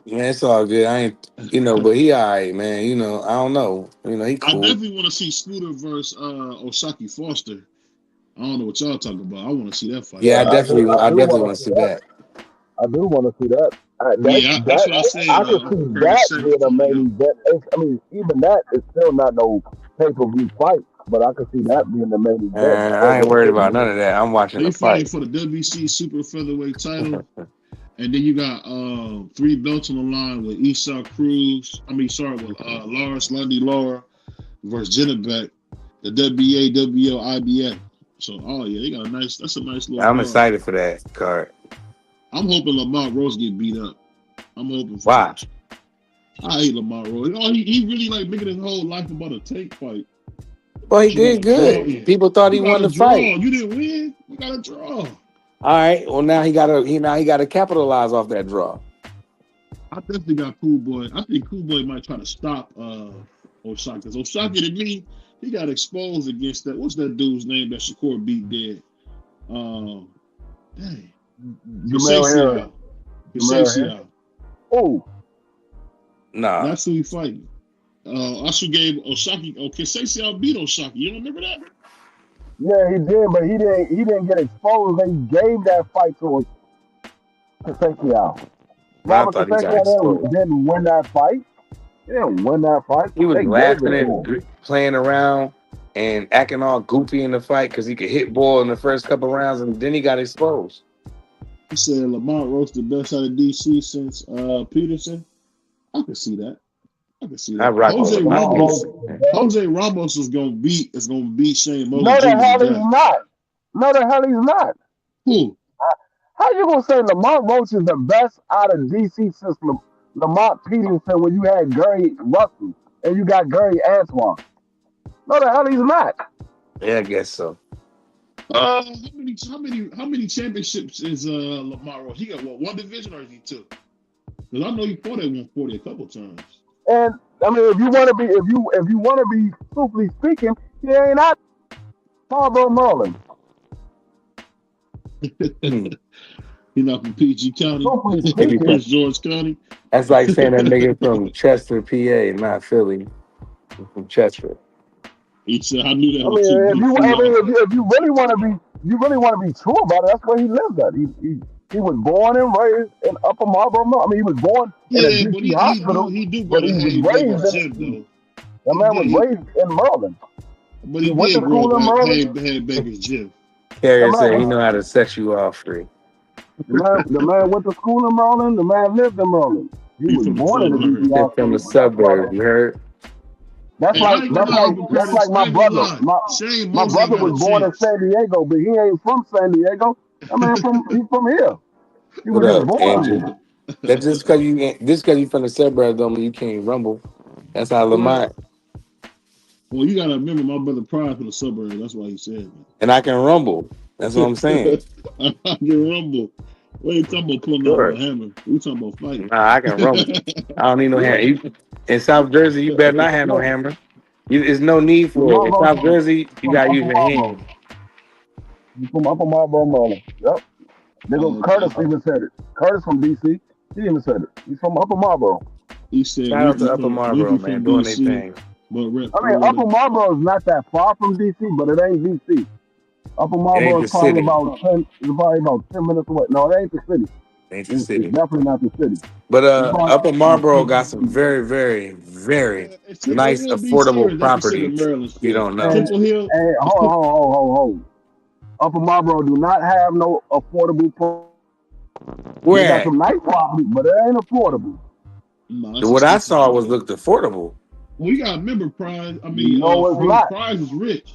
Man, it's all good. I ain't, but he all right, man. I don't know. He cool. I definitely want to see Scooter versus Osaki Foster. I don't know what y'all talking about. I want to see that fight. Yeah, I definitely want to see that. I do want to see that. That's what I said. I could see that being a main event. I mean, even that is still not no pay-per-view fight, but I could see that being the main event. I ain't worried about none of that. I'm watching the fight. For the WBC super featherweight title. And then you got 3 belts on the line with Esau Cruz. With Lars Lundy Laura versus Jennebeck, the WBA, WO, IBF. So, they got that's a nice little I'm card. excited for that card. I'm hoping Lamont Rose get beat up. I'm hoping for Why? that. I hate Lamont Rose. He really making his whole life about a tank fight. Well, he did good. People thought he won the fight. You didn't win. You got a draw. All right. Well, now he got to capitalize off that draw. I definitely got Cool Boy. I think Cool Boy might try to stop Osaka. Because Osaka, to me, he got exposed against that. What's that dude's name that Shakur beat dead? Dang. Jamal. Oh. Nah. That's who he fighting. Usher gave Osaki. Okay, Casey beat Osaki. You don't remember that? Yeah, he did, but he didn't get exposed. He gave that fight to Casey. Robert Casey didn't win that fight. He didn't win that fight. He was laughing and playing around and acting all goofy in the fight because he could hit ball in the first couple rounds, and then he got exposed. He said Lamont Roach the best out of DC since Peterson. I can see that. Jose Ramos is gonna beat Shane Mosley. No, the hell he's not. Who? How you gonna say Lamont Roach is the best out of DC since Lamont Peterson when you had Gary Russell and you got Gary Antoine? No, the hell he's not. Yeah, I guess so. How many championships is Lamont Roach? He got one division or is he 2? Because I know he fought at 140 a couple times. And I mean, if you want to be truthfully speaking, he ain't not Marlboro Marlin. He not from PG County. Truthfully He be speaking, from- Prince George County. That's like saying that nigga from Chester, PA, not Philly. He's from Chester. He said, I knew that I was mean, too if good you, for I mean, y'all. if you really want to be, you really want to be true about it. That's where he lives at. He was born and raised in Upper Marlboro. I mean, he was born in a Yeah, but DC hospital, he do go but to he was Harry raised Baker's gym in. though. That man was raised in Maryland. But He he went to did grow school up in at Maryland. Harry Baker's gym. The Carrier said he man, know how to set you off free. the man went to school in Maryland. The man lived in Maryland. He He was from the born in a suburbs. DC They're from hospital, the but that's why. suburbs, you heard? That's Hey, I like ain't gonna lie, Uncle that's Curtis. like I my ain't gonna brother. lie. Shane My Mosley brother got a was born in chance. San Diego, but he ain't from San Diego. I mean, he's from here. He What was just up, born Andrew? here. That just because you from the suburbs don't mean you can't rumble. That's how Well, Lamont. well, you gotta remember my brother Pride from the suburbs. That's why he said And I can rumble. That's what I'm saying. that. I can rumble. We ain't talking about pulling out Sure. no hammer. We talking about fighting. Nah, I can rumble. I don't need no hammer. In South Jersey, you better not have no Look, hammer. There's no need for it. In Marlboro South Jersey, you from gotta Upper use your Marlboro. hand. He's from Upper Marlboro, Maryland. Yep. Nigga, Okay. Curtis even said it. Curtis from DC. He even said it. He's from Upper Marlboro. He said Shout out to Upper Marlboro, from man, doing their DC, thing. but rep I mean, Florida. Upper Marlboro is not that far from DC, but it ain't DC. Upper It ain't Marlboro the is probably city. about 10. It's probably about 10 minutes away. No, it ain't the city. It ain't the It's city. definitely not the city. But It's probably Upper about Marlboro 10 got some minutes. very, very, very And Temple nice, Hill, DC, or affordable is that considered properties. Maryland You still? don't know. And, Temple Hill. and It's hold. Upper Marlboro do not have no affordable. They Where got at? some nice property, but it ain't affordable. No, it's What I expensive. saw looked affordable. Well, you gotta remember, Prize. I mean, No, it's Free. not. Prize is rich.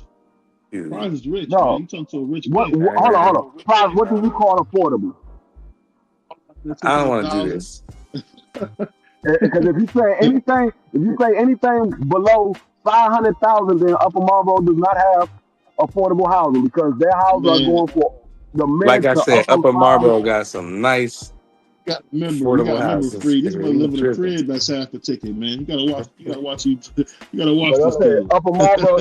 Dude. Prize is rich, man. No. You talking to a rich What? man? Hold on. Prize, what do you call affordable? I don't want to do 600,000. this. Because if you say anything below 500,000, then Upper Marlboro does not have affordable housing because their houses are Man, going for the Like mid I to said, upper Upper 500. Marlboro got some nice, you affordable gotta remember, houses. Free. This man You live in a tripping. crib that's half the ticket, man. You gotta watch. You gotta watch But I this said kid. Upper Marlboro,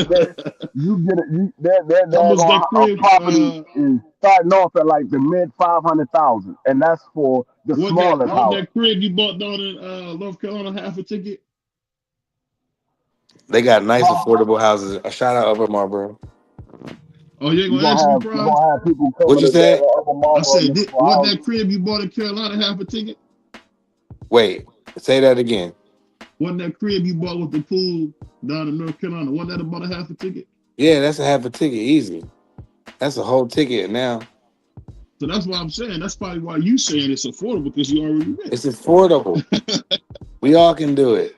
you get it. Their How much that crib? property is starting off at like the mid 500,000, and that's for the smallest house. that crib you bought down in North Carolina half a ticket? They got nice, affordable houses. A shout out Upper Marlboro. Oh, you ain't You're gonna answer me, Prize? gonna have people What coming you to there said? in Upper I Marlboro said, looking for wasn't houses. that crib you bought in Carolina half a ticket? Wait, say that again. Wasn't that crib you bought with the pool down in North Carolina? Wasn't that about a half a ticket? Yeah, that's a half a ticket, easy. That's a whole ticket now. So that's why I'm saying. That's probably why you saying it's affordable because you already rich. It's affordable. We all can do it.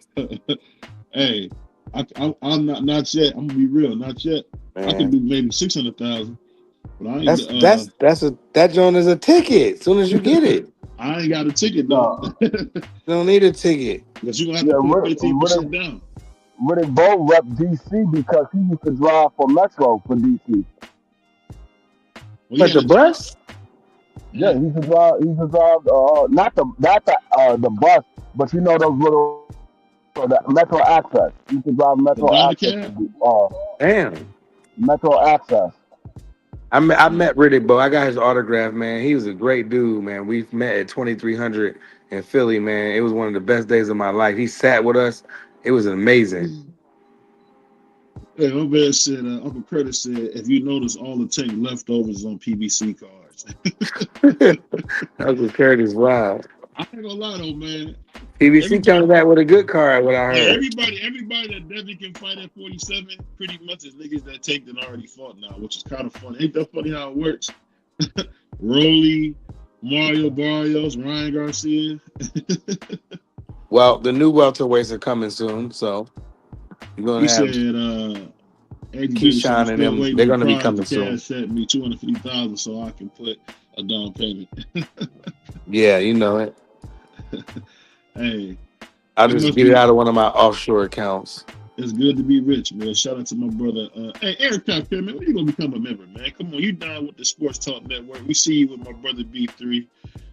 Hey, I'm not yet. I'm gonna be real, not yet. Man. I can do maybe 600,000, but I ain't. That joint is a ticket. As soon as you get it, I ain't got a ticket though. you don't need a ticket. Because you gonna have to put 15% down. Riddick Bowe rep DC because he used to drive for Metro for DC. But the bus? Yeah, he used to drive. Not the bus, but you know those little the Metro Access. He used to drive Metro Access. Damn. Metro Access. I met Riddick Bowe. I got his autograph, man. He was a great dude, man. We met at 2300 in Philly, man. It was one of the best days of my life. He sat with us. It was amazing. Hey, my man said, Uncle Curtis said, if you notice, all it takes leftovers on PVC cards. Uncle Curtis, wow. I ain't gonna lie though, man. PVC coming back with a good card, what I heard. Hey, everybody that definitely can fight at 47, pretty much is niggas that take that already fought now, which is kind of funny. Ain't that funny how it works? Rolly, Mario Barrios, Ryan Garcia. Well, the new welterweights are coming soon, so you're gonna He have said, Keyshawn and them. They're gonna be coming soon. Cash at me $250,000 so I can put a down payment. Yeah, you know it. Hey, I'll just get it out of one of my offshore accounts. It's good to be rich, man. Shout out to my brother. Hey, Eric Cocker, man, when you gonna become a member, man? Come on, you down with the Sports Talk Network. We see you with my brother B3.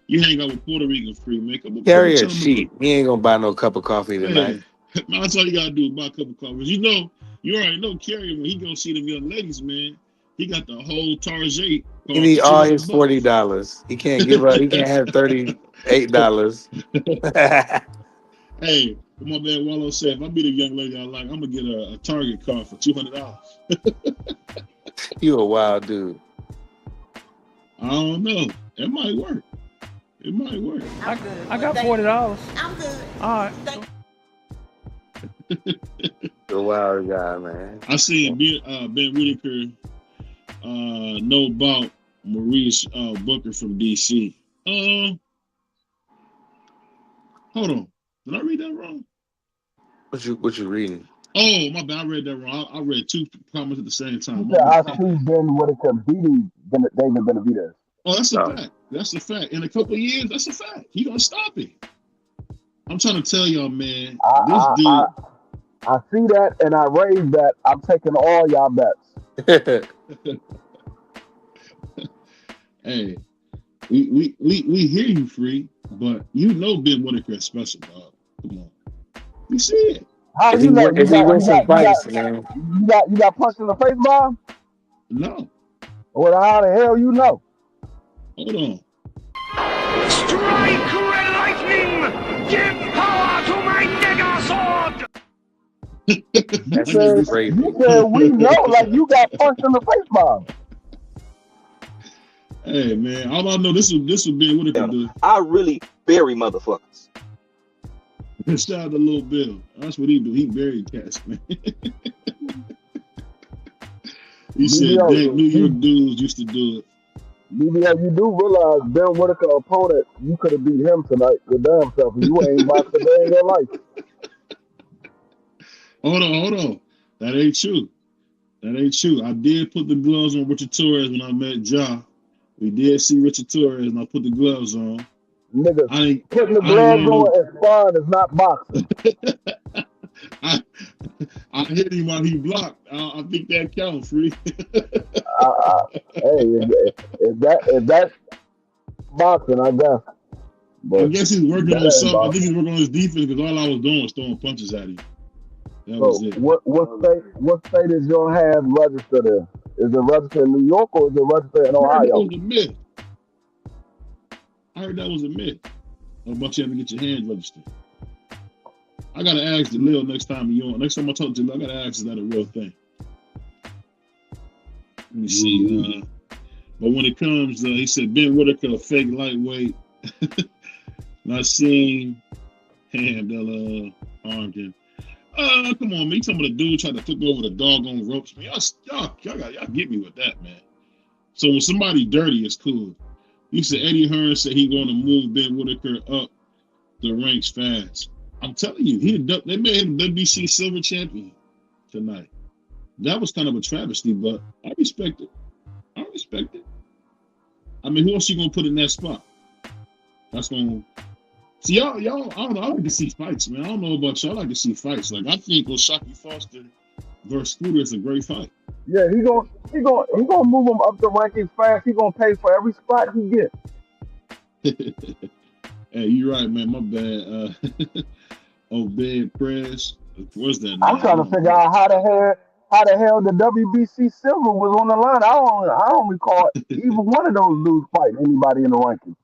You hang out with Puerto Rican Free, man. Come on, Carry a sheet. He ain't gonna buy no cup of coffee tonight. Hey, man, that's all you gotta do is buy a cup of coffee. You already know Carrie when he gonna see them young ladies, man. He got the whole Tarjay. He need all his $40. He can't give up. He can't have $38. Hey, my man Wallow said, if I meet a young lady I like, I'm gonna get a Target card for $200. You a wild dude. I don't know. It might work. It might work. I got $40. I'm good. All right. The wild guy, man. I seen Ben Whittaker know about Maurice Booker from DC. Hold on. Did I read that wrong? What you reading? Oh, my bad. I read that wrong. I read two comments at the same time. I see Ben Whittaker beating David Benavidez. Oh, that's a fact. That's a fact. In a couple of years, that's a fact. He gonna stop it. I'm trying to tell y'all, man. This dude. I see that and I raised that. I'm taking all y'all bets. Hey, we hear you, Free, but you know Ben Whittaker is special, dog. Come on, you see it. How you know? You got punched in the face, Bob? No. Well, how the hell you know? Hold on. Strike red lightning! Give power to my nigger sword! That's you said we know, like you got punched in the face, Bob. Hey man, all I know this would Ben Whittaker do. I really bury motherfuckers. Shout out to Lil Bill. That's what he do. He buried cats, man. He said New York dudes used to do it. BVO, you do realize Ben Whittaker opponent, you could have beat him tonight with damn self. You ain't boxed a day in your life. Hold on. That ain't true. I did put the gloves on Richard Torres when I met Ja. We did see Richard Torres, and I put the gloves on. Nigga, putting the gloves on and sparring is not boxing. I hit him while he blocked. I think that counts, Free. Hey, if that's boxing, I guess. But I guess he's working on something. I think he's working on his defense because all I was doing was throwing punches at him. That was it. What state is your hand registered in? Is it registered in New York or is it registered in Ohio? That was a myth. I heard that was a myth. About you having to get your hands registered. I gotta ask Jalil next time I talk to Jalil, I gotta ask, is that a real thing? Let me see. But when it comes, he said Ben Whittaker, a fake lightweight. Not seen. Hamdella Arkin. Come on, man. You talking about the dude trying to flip over the doggone ropes, man. Y'all get me with that, man. So when somebody dirty, it's cool. You said Eddie Hearn said he going to move Ben Whittaker up the ranks fast. I'm telling you, they made him WBC silver champion tonight. That was kind of a travesty, but I respect it. I mean, who else you gonna put in that spot? That's gonna see y'all. I don't know. I like to see fights, man. I don't know about y'all. I like to see fights. Like I think O'Shaquie Foster versus Scooter is a great fight. Yeah, he gonna move him up the rankings fast. He gonna pay for every spot he get. Hey, you're right, man. My bad. Obed Press. What's that? I'm trying to figure out how the hell the WBC silver was on the line. I don't recall even one of those dudes fighting anybody in the rankings.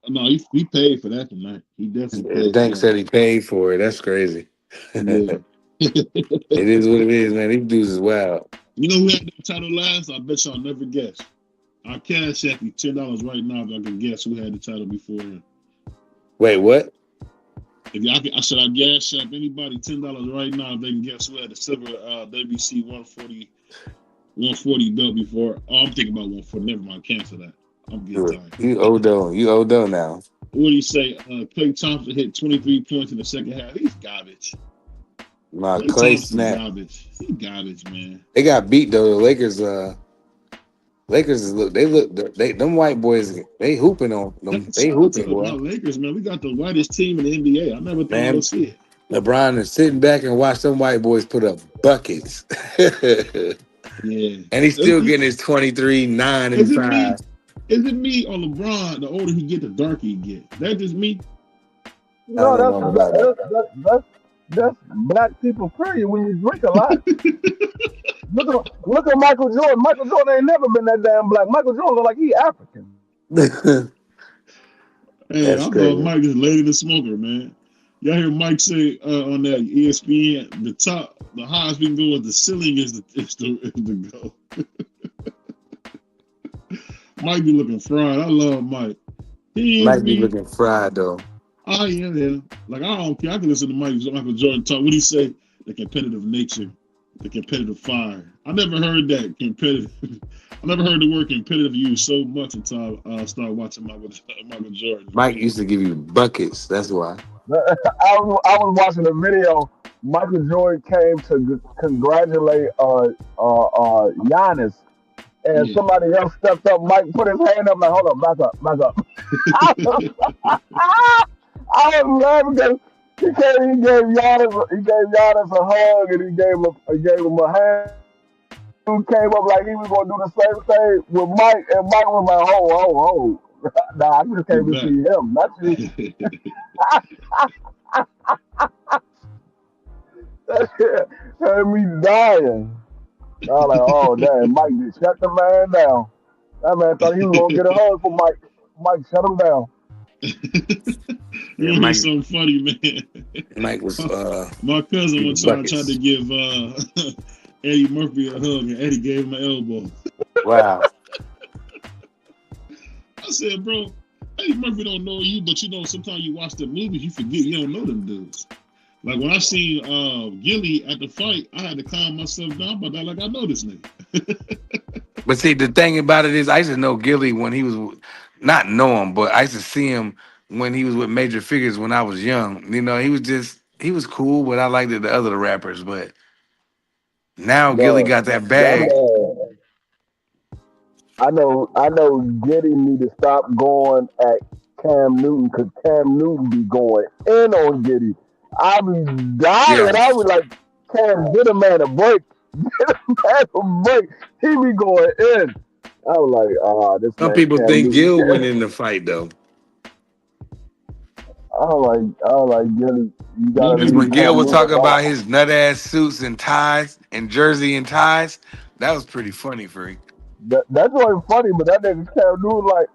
No, he paid for that tonight. He definitely paid. Dank said he paid for it. That's crazy. Yeah. It is what it is, man. These dudes is wild. You know who had the title last? I bet y'all never guess. I'll cash app you $10 right now if I can guess who had the title before him. Wait, what? I said I gas up anybody $10 right now if they can guess who had the silver WBC 140 belt before. Oh, I'm thinking about 140. Never mind, cancel that. I'm getting tired. You Odo now. What do you say? Clay Thompson hit 23 points in the second half. He's garbage. Clay snap. Garbage. He's garbage, man. They got beat though. The Lakers. Them white boys. They hooping on them. They hooping, boy. Lakers, man. We got the whitest team in the NBA. I never thought I would see it. LeBron is sitting back and watch them white boys put up buckets. Yeah. And he's still getting his 23, 9, and 5. Is it me or LeBron? The older he get, the darker he get. That just me. No, That's black people period when you drink a lot. Look at Michael Jordan. Michael Jordan ain't never been that damn black. Michael Jordan look like he African. Hey, I That's thought crazy. Mike is Lady the Smoker, man. Y'all hear Mike say on that ESPN, the highest we can go with the ceiling is the goal. Mike be looking fried. I love Mike. He is Might be me. looking fried though. Oh yeah. Like I don't care. I can listen to Michael Jordan talk. What he say? The competitive nature, the competitive fire. I never heard that competitive. I never heard the word competitive used so much until I started watching Michael Jordan. Mike used to give you buckets. That's why. I was watching a video. Michael Jordan came to congratulate Giannis, and Yeah. somebody else stepped up. Mike put his hand up like, "Hold up, back up, back up." I was laughing because he gave Giannis a hug and he gave him a hand. He came up like he was gonna do the same thing with Mike, and Mike was like, "Oh." Nah, I just came to see him, not you. That shit had me dying. I was like, oh damn, Mike just shut the man down. That man thought he was gonna get a hug from Mike. Mike shut him down. Yeah, You know, Mike. it's so funny, man. Mike was My cousin one giving time tried buckets. to give Eddie Murphy a hug, and Eddie gave him an elbow. Wow. I said, bro, Eddie Murphy don't know you, but you know, sometimes you watch the movies, you forget you don't know them dudes. Like when I seen Gilly at the fight, I had to calm myself down about that. Like I know this nigga. But see, the thing about it is, I used to know Gilly when he was not know him, but I used to see him when he was with major figures when I was young. You know, he was cool, but I liked the other rappers. But now Gilly Bro, got that that bag. man, I know Giddy need to stop going at Cam Newton because Cam Newton be going in on Giddy. I be dying. Yeah. I was like, Cam, get a man a break. Get a man a break. He be going in. I was like, this Some man people Cam think Newton. Gil went in the fight though. I was like, Gilly, you gotta Because leave when Gil Cam was Newton talking alone. about his nut ass suits and ties and jersey and ties, that was pretty funny, Freak. That's really funny, but that nigga Cam Newton like,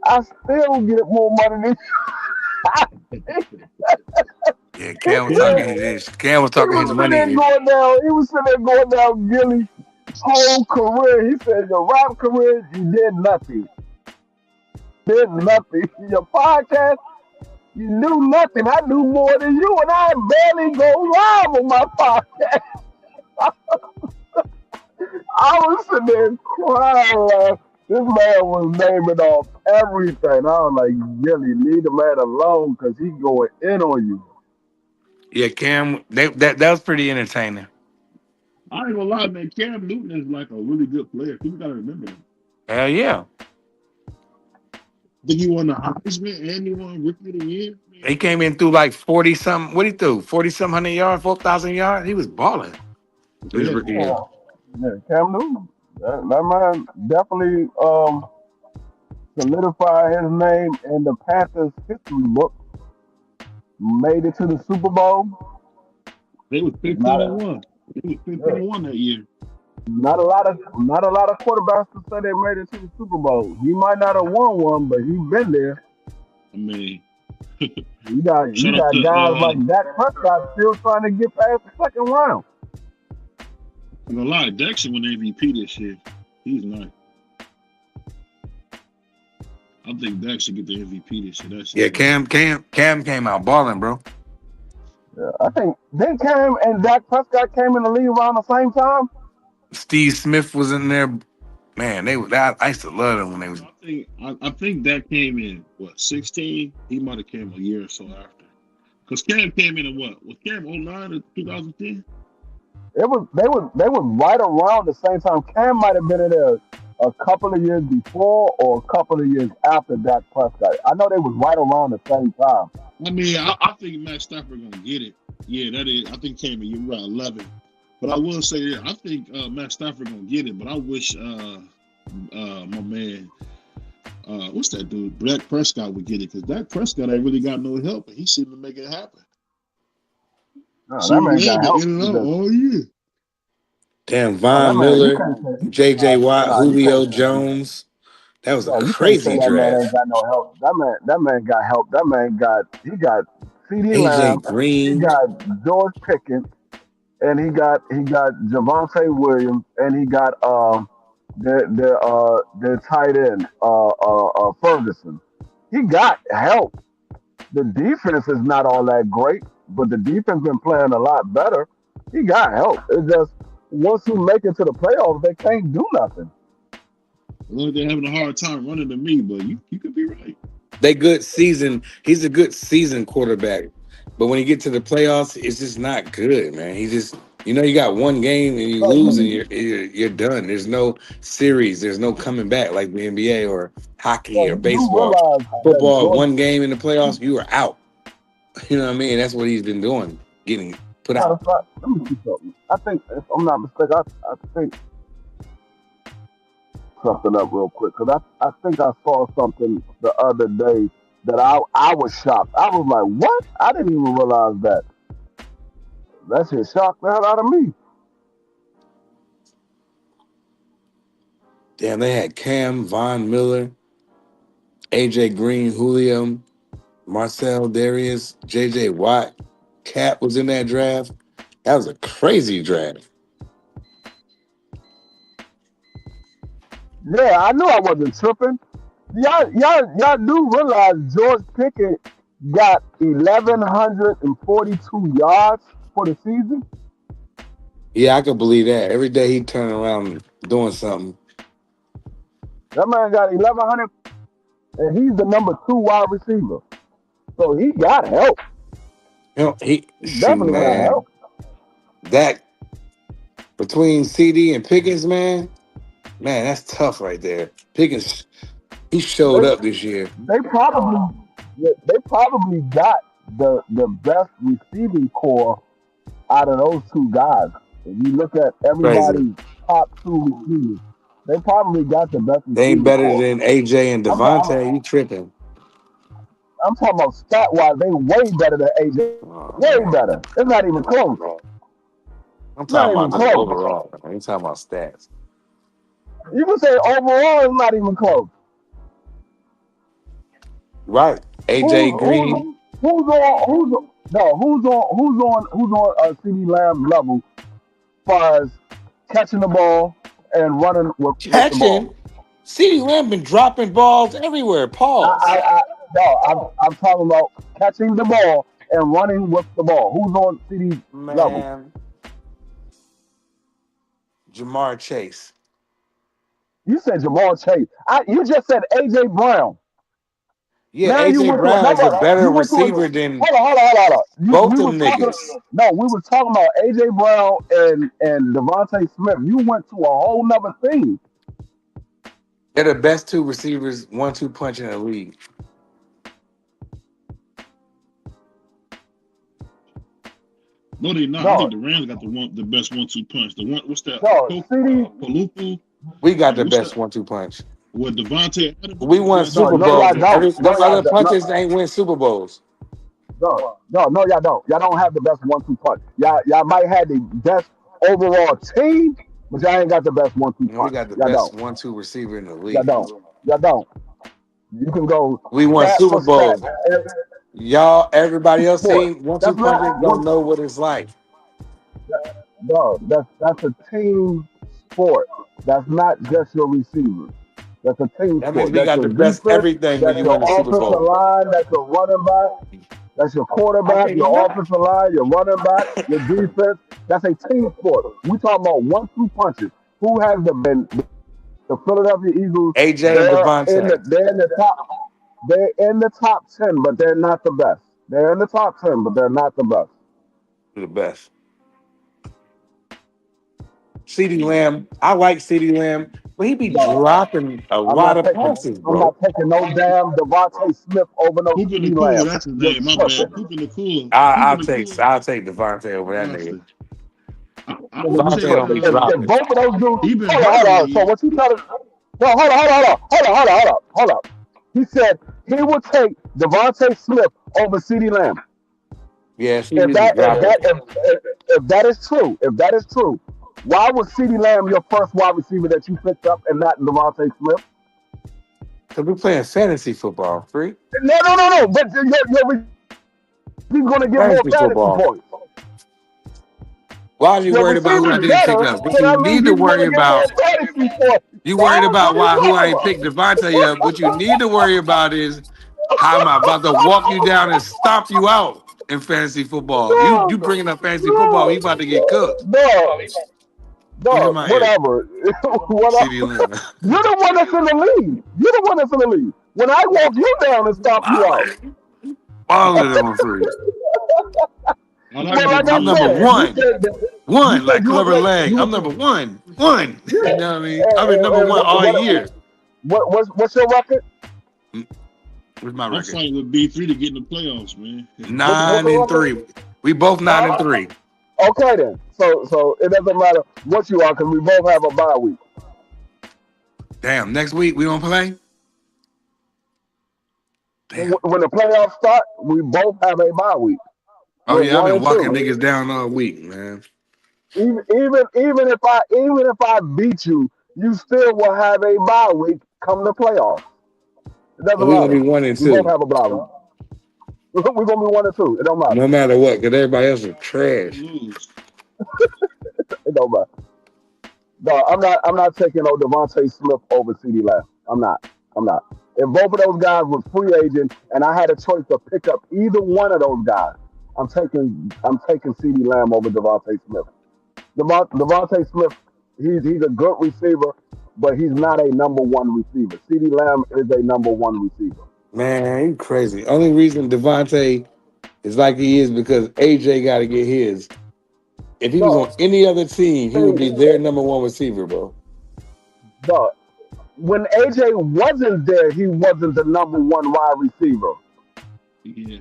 I still get more money than Yeah, he Cam was talking his Cam was talking was his sitting there money. going down. He was sitting there going down Gilly's whole career. He said, your rap career, you did nothing. Did nothing. Your podcast, you knew nothing. I knew more than you, and I barely go live on my podcast. I was sitting there crying. This man was naming off everything. I was like, Gilly, leave the man alone because he's going in on you. Yeah, Cam, that was pretty entertaining. I ain't gonna lie, man. Cam Newton is like a really good player. People gotta remember him. Hell yeah. I think he won the Heisman and he won Rookie of the Year. He came in through like 40 something. What he threw? 40 something hundred yards, 4,000 yards. He was balling. His Yeah. rookie year. Yeah, Cam Newton. That man definitely solidified his name in the Panthers history book. Made it to the Super Bowl. They was 15-1. They was 15-1 that year. Not a lot of quarterbacks to say they made it to the Super Bowl. He might not have won one, but he's been there. I mean, You got shout out to guys like Dak Prescott still trying to get past the second round. I'm gonna lie, Dak should win MVP this year. He's nice. I think Dak should get the MVP this year. That's Yeah, Cam came out balling, bro. Yeah, I think then Cam and Dak Prescott came in the league around the same time. Steve Smith was in there. Man, I used to love them when they was. I think Dak came in 16. He might have came a year or so after. Because Cam came in what? Was Cam 09 or 2010? They was right around the same time. Cam might have been in there a couple of years before or a couple of years after Dak Prescott. I know they was right around the same time. I mean, I think Matt Stafford gonna get it. Yeah, that is. I think Cam, you're right, 11. But I will say that I think Matt Stafford gonna get it. But I wish my man, what's that dude, Dak Prescott would get it because Dak Prescott ain't really got no help, and he seemed to make it happen. No, that CD man Lamb got been help. in and out all year. Damn, No, that Von man, you Miller, can't say. J.J. Watt, Nah, you Julio can't. Jones. That was a No, you can't say crazy that man ain't draft. got no help. That man got help. That man got C.D. A.J. Lamb. He Green. got George Pickens, and he got Javonte Williams, and he got their tight end Ferguson. He got help. The defense is not all that great, but the defense been playing a lot better. He got help. It's just once you make it to the playoffs, they can't do nothing. Look, they're having a hard time running to me, but you could be right. They good season. He's a good season quarterback. But when you get to the playoffs, it's just not good, man. He just, you got one game and you So lose and you, you're done. There's no series. There's no coming back like the NBA or so hockey or you do baseball. realize that Football, George. one game in the playoffs, you are out. You know what I mean? That's what he's been doing, getting put Matter out. of fact, let me see something. I think, if I'm not mistaken, I think something up real quick because I think I saw something the other day that I was shocked. I was like, what? I didn't even realize that. That shit shocked the hell out of me. Damn, they had Cam, Von Miller, AJ Green, Julio, Marcel Darius, JJ Watt. Cap was in that draft. That was a crazy draft. Yeah, I knew I wasn't tripping. Y'all do realize George Pickens got 1,142 yards for the season? Yeah, I could believe that. Every day he turn around doing something. That man got 1,100, and he's the number 2 wide receiver. So he got help. He He shoot, definitely got man. help. That between CD and Pickens, man, that's tough right there. Pickens, he showed They up this year. they probably got the best receiving core out of those two guys. If you look at Crazy. everybody's top 2 receivers, they probably got the best They ain't receiving better core. than AJ and I'm, I'm, Devontae. You tripping? I'm talking about stat wise, they way better than AJ. Oh, Way man. better. It's not even close. I'm Not talking even about just close. overall. I ain't talking about stats. You can say overall it's not even close. Right. AJ Green. Who's on CD Lamb level as far as catching the ball and running with the ball? Catching. CeeDee Lamb been dropping balls everywhere. Pause. I'm talking about catching the ball and running with the ball. Who's on CD level? Man. Jamar Chase. You said Jamal Chase. You just said AJ Brown. Yeah, Now you AJ went to Brown is a another. better You went to a receiver than hold on. both We was them talking. niggas. No, we was talking about AJ Brown and Devontae Smith. You went to a whole nother thing. They're the best 2 receivers, 1-2 punch in the league. No, they not. I No, think the Rams got the best 1-2 punch. The one, what's that? no. CD. Palupu. We got the What's best that? 1-2 punch. What Devontae Adams? We won No, Super no, y'all Bowls. don't. No, Them y'all other don't. punches ain't win Super Bowls. No, y'all don't. Y'all don't have the best 1-2 punch. Y'all might have the best overall team, but y'all ain't got the best 1-2 You know, we punch. got the Y'all best don't. 1-2 receiver in the Y'all league. don't. Y'all don't. You can go We won stat Super for stat. Bowls. Y'all, everybody else Sport. seen 1-2 That's not punches don't one. know what it's like. No, that's a team sport. That's not just your receivers. That's a team That means sport. we That's got your the best defense. everything when That's you your win the Super offensive Bowl. line. That's your running back. That's your How quarterback. can you Your not? offensive line. Your running back. Your defense. That's a team sport. We talking about 1-2 punches. Who has the Philadelphia Eagles? AJ and Devontae. They're in the top. They're in the top 10, but they're not the best. They're in the top 10, but they're not the best. The best. CeeDee Lamb. I like CeeDee Lamb, but he be No, dropping a I'm lot not of taking. passes, I'm bro. not taking no damn Devontae Smith over no Hooping the CD Cool. Lamb. That's his You're name. My bad. tripping. Hooping the Cool. I'll Hooping the take Cool. I'll take Devontae over that My nigga. bad. I Nigga, would you Devontae say don't be tripping. If dropping. both of those dudes, he been hold hurt all on. So year. what you trying to? No, hold on. He said he would take Devontae Smith over CD Lamb. Yeah, she If usually that drop it. if that is true, why was CeeDee Lamb your first wide receiver that you picked up and not Devontae Smith? Because we're playing fantasy football, free. No. But he's going to get more Fantasy fantasy football. points. Why are you Your worried about who I receiver's didn't pick better, up? What so you that means need to he's going worry to get more about, fantasy points. you worried about What are you who I talking ain't about? picked Devontae up. What you need to worry about is how am I about to walk you down and stomp you out in fantasy football. You bringing up fantasy football, he about to get cooked. Look at my ear. Whatever. CD Whatever. Lamb. You're the one that's in the lead. You're the one that's in the lead. When I walk you down and stomp you out. All of them are free. Well, like I I'm number said, one. One, you like said you Clever would Leg. I'm number one. One. You know what I mean? I've been number one all year. What's your record? What's my I'm record? fighting with B3 to get in the playoffs, man. 9-3. We both 9-3. Okay then. So it doesn't matter what you are because we both have a bye week. Damn, next week we don't play? Damn. When the playoffs start, we both have a bye week. Oh We're yeah, I've been 1-2. walking niggas down all week, man. Even if I beat you, you still will have a bye week come the playoffs. It doesn't So we're matter. gonna be 1 and We both 2. have a bye week. We're gonna be 1-2. It don't matter. No matter what, because everybody else is trash. It don't matter. No, I'm not taking no Devontae Smith over CeeDee Lamb. I'm not. If both of those guys was free agent and I had a choice to pick up either one of those guys, I'm taking CeeDee Lamb over Devontae Smith. Devontae Smith, he's a good receiver, but he's not a number one receiver. CeeDee Lamb is a number one receiver. Man, you crazy. Only reason Devontae is like he is because AJ got to get his. If he was on any other team, he would be their number one receiver, bro. No. When AJ wasn't there, he wasn't the number one wide receiver. Yeah.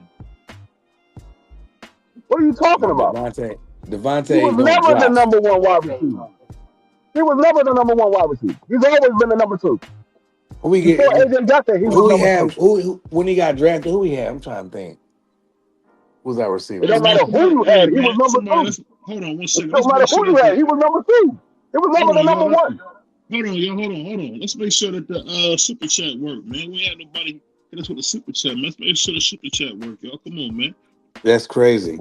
What are you talking about? Devontae He was never the number one wide receiver. He was never the number one wide receiver. He's always been the number two. Who we get? Before AJ got there, he was number two. Who when he got drafted? Who we had? I'm trying to think. Who's our receiver? It don't matter who you had. He was number two. Hold on 1 second. It don't matter who you had. He was number two. It was never the number one. Hold on. Let's make sure that the super chat work, man. We had nobody hit us with a super chat, man. Let's make sure the super chat work, y'all. Come on, man. That's crazy.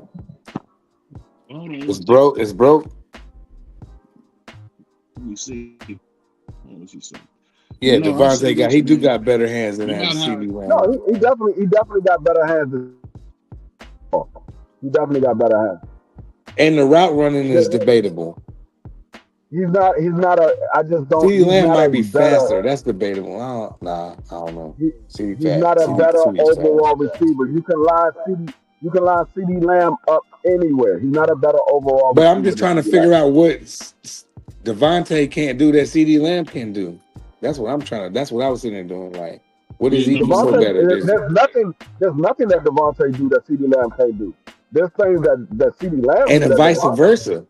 Hold on. It's broke. It's broke. Let me see. What was he saying? Yeah, Devontae he got better hands than that. No, he definitely got better hands. He definitely got better hands. And the route running is debatable. He's not I just don't. CeeDee Lamb might be faster. That's debatable. I don't know. He's not a better overall receiver. You can line CeeDee Lamb up anywhere. He's not a better overall. But I'm just trying to figure out what Devontae can't do that CeeDee Lamb can do. That's what I'm trying to. That's what I was sitting there doing. Like, what is he so better? There's nothing that Devontae do that CeeDee Lamb can't do. There's things that CeeDee Lamb and vice versa.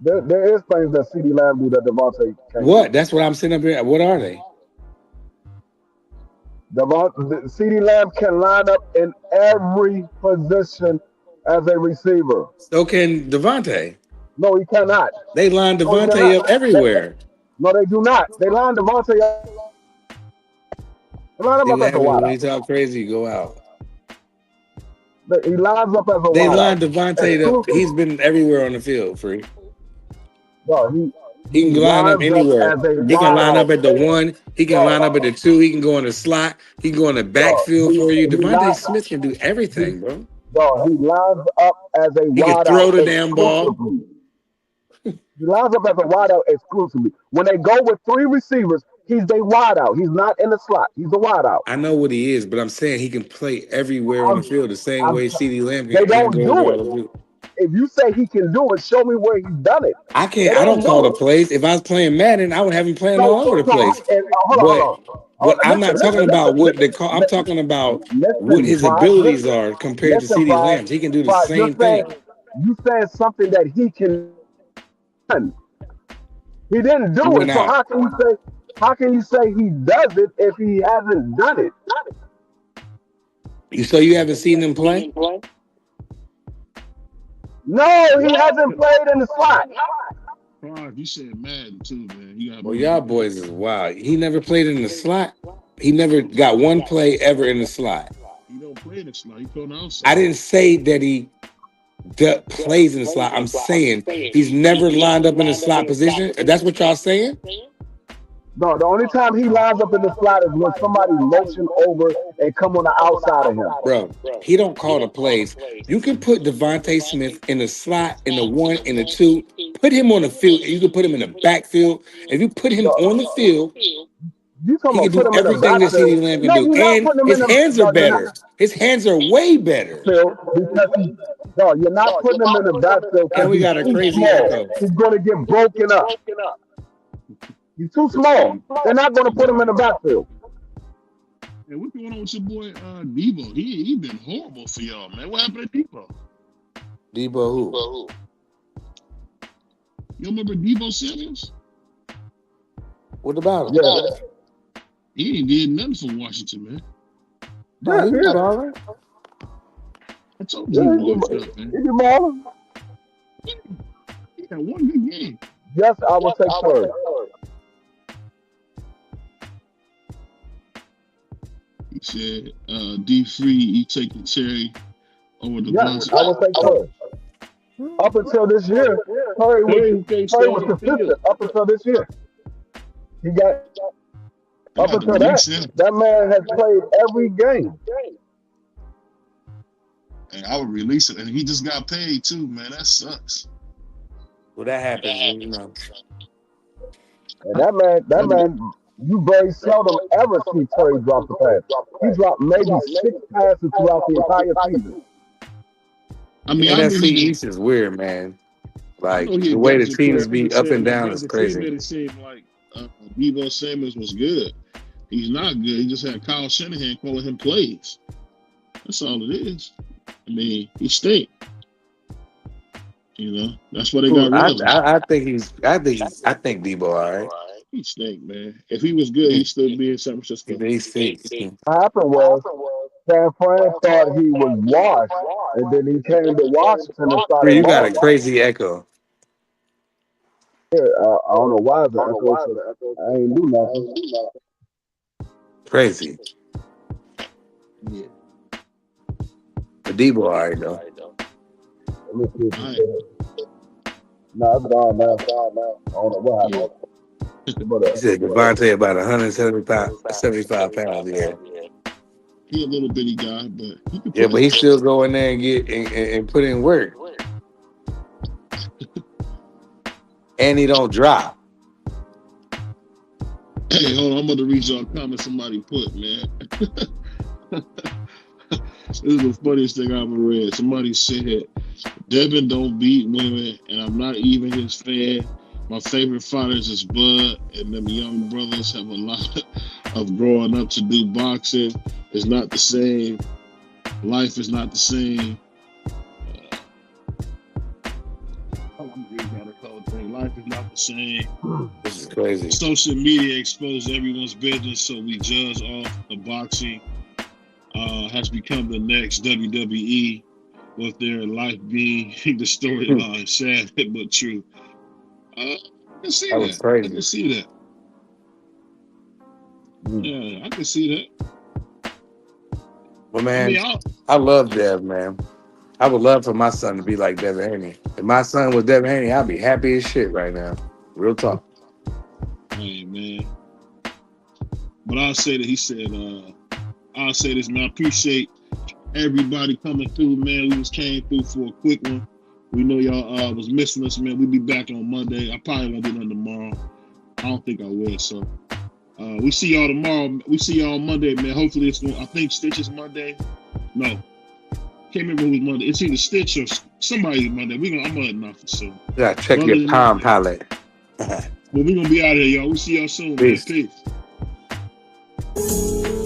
There is things that CeeDee Lamb do that Devontae can't. What? That's what I'm sitting up here. What are they? CeeDee Lamb can line up in every position as a receiver. So can Devontae. No, he cannot. They line Devontae up everywhere. No, they do not. They line Devontae up. They line him up as a wide. When he talk crazy, go out. He lines up as a wide. They line Devontae up. He's been everywhere on the field, free. No, he can line up anywhere. He can line up at the 1. He can line up at the 2. He can go in the slot. He can go in the backfield for you. Devontae Smith can do everything, bro. No, he lines up as a wide. He can throw the damn ball. He lines up as a wideout exclusively. When they go with 3 receivers, he's a wideout. He's not in the slot. He's a wideout. I know what he is, but I'm saying he can play everywhere on the field the same way CeeDee Lamb can. They don't do it. If you say he can do it, show me where he's done it. I can't. I don't call the plays. If I was playing Madden, I would have him playing all over the place. But I'm not talking about what they call. I'm talking about what his abilities are compared to CeeDee Lamb. He can do the same thing. You said something that he can. He didn't do it. So how can you say he does it if he hasn't done it? So you haven't seen him play? No, he hasn't played in the slot. Clark, you said Madden too, man. You got Well, y'all boys is wild. He never played in the slot. He never got one play ever in the slot. He don't play in the slot. He play on the outside. I didn't say that he plays in the slot. I'm saying he's never lined up in the slot position. That's what y'all saying? No, the only time he lines up in the slot is when somebody motion over and come on the outside of him. Bro, he don't call the plays. You can put Devontae Smith in the slot, in the 1, in the 2. Put him on the field. You can put him in the backfield. If you put him on the field, you he talking can about do everything that CeeDee Lamb can do. And his hands are better. His hands are way better. No, you're not putting him in the backfield. And we got a crazy echo. He's going to get broken up. He's too small. They're not going to put him in the backfield. Hey, what's going on with your boy Debo? He been horrible for y'all, man. What happened to Debo? Debo who? You remember Debo Samuels? What about him? Yeah. He ain't did nothing for Washington, man. Yeah, he was all right. I told you he was up, man. He balling. He got one good game. Yes, I will take third. He said, D3, you take the cherry over the Yes, I will take third. Up until this year, Curry was consistent. Up until this year. He got up until that man has played every game. And I would release it, and he just got paid too, man. That sucks. Well, that happens, you know. And that man, you very seldom ever see Terry drop the pass. He dropped maybe 6 passes throughout the entire season. I mean, NFC East is weird, man. Like the way the teams be up and down is crazy. Made it seem like Deebo Samuels was good. He's not good. He just had Kyle Shanahan calling him plays. That's all it is. I mean, he stink. You know, that's what they got rid of. I think Debo all right. He stink, man. If he was good, he'd still be in San Francisco. He stink. What happened was San Fran thought he was washed, and then he came to Washington and started. You got a crazy echo. Yeah, I don't know why the echo. I ain't do nothing. Crazy. Yeah. But Debo all right though. Let me see if no, it's gone now. I don't know what happened. He said Devontae about 175 pounds. Yeah. He a little bitty guy, but but he still go in there and get and put in work. And he don't drop. Hey, hold on, I'm gonna read y'all a comment somebody put, man. This is the funniest thing I ever read. Somebody said, Devin don't beat women, and I'm not even his fan. My favorite fighters is Bud, and them young brothers have a lot of growing up to do. Boxing is not the same. Life is not the same. Life is not the same. This is crazy. Social media exposes everyone's business, so we judge off the boxing. Has become the next WWE, with their life being the storyline. Sad but true. I can see that. Crazy. I can see that. Yeah, I can see that. Well, man, I love Dev, man. I would love for my son to be like Devin Haney. If my son was Devin Haney, I'd be happy as shit right now. Real talk. Hey, man. But I'll say that he said, I'll say this, man. I appreciate everybody coming through, man. We just came through for a quick one. We know y'all was missing us, man. We'll be back on Monday. I probably won't do nothing tomorrow. I don't think I will, so. We see y'all tomorrow. We see y'all on Monday, man. Hopefully it's going to, I think Stitch is Monday. No. Can't remember who's Monday. It's either Stitch or somebody Monday. I'm gonna know for sure. Yeah, check your Palm Pilot. But we're gonna be out of here, y'all. We'll see y'all soon. Peace. Man. Peace.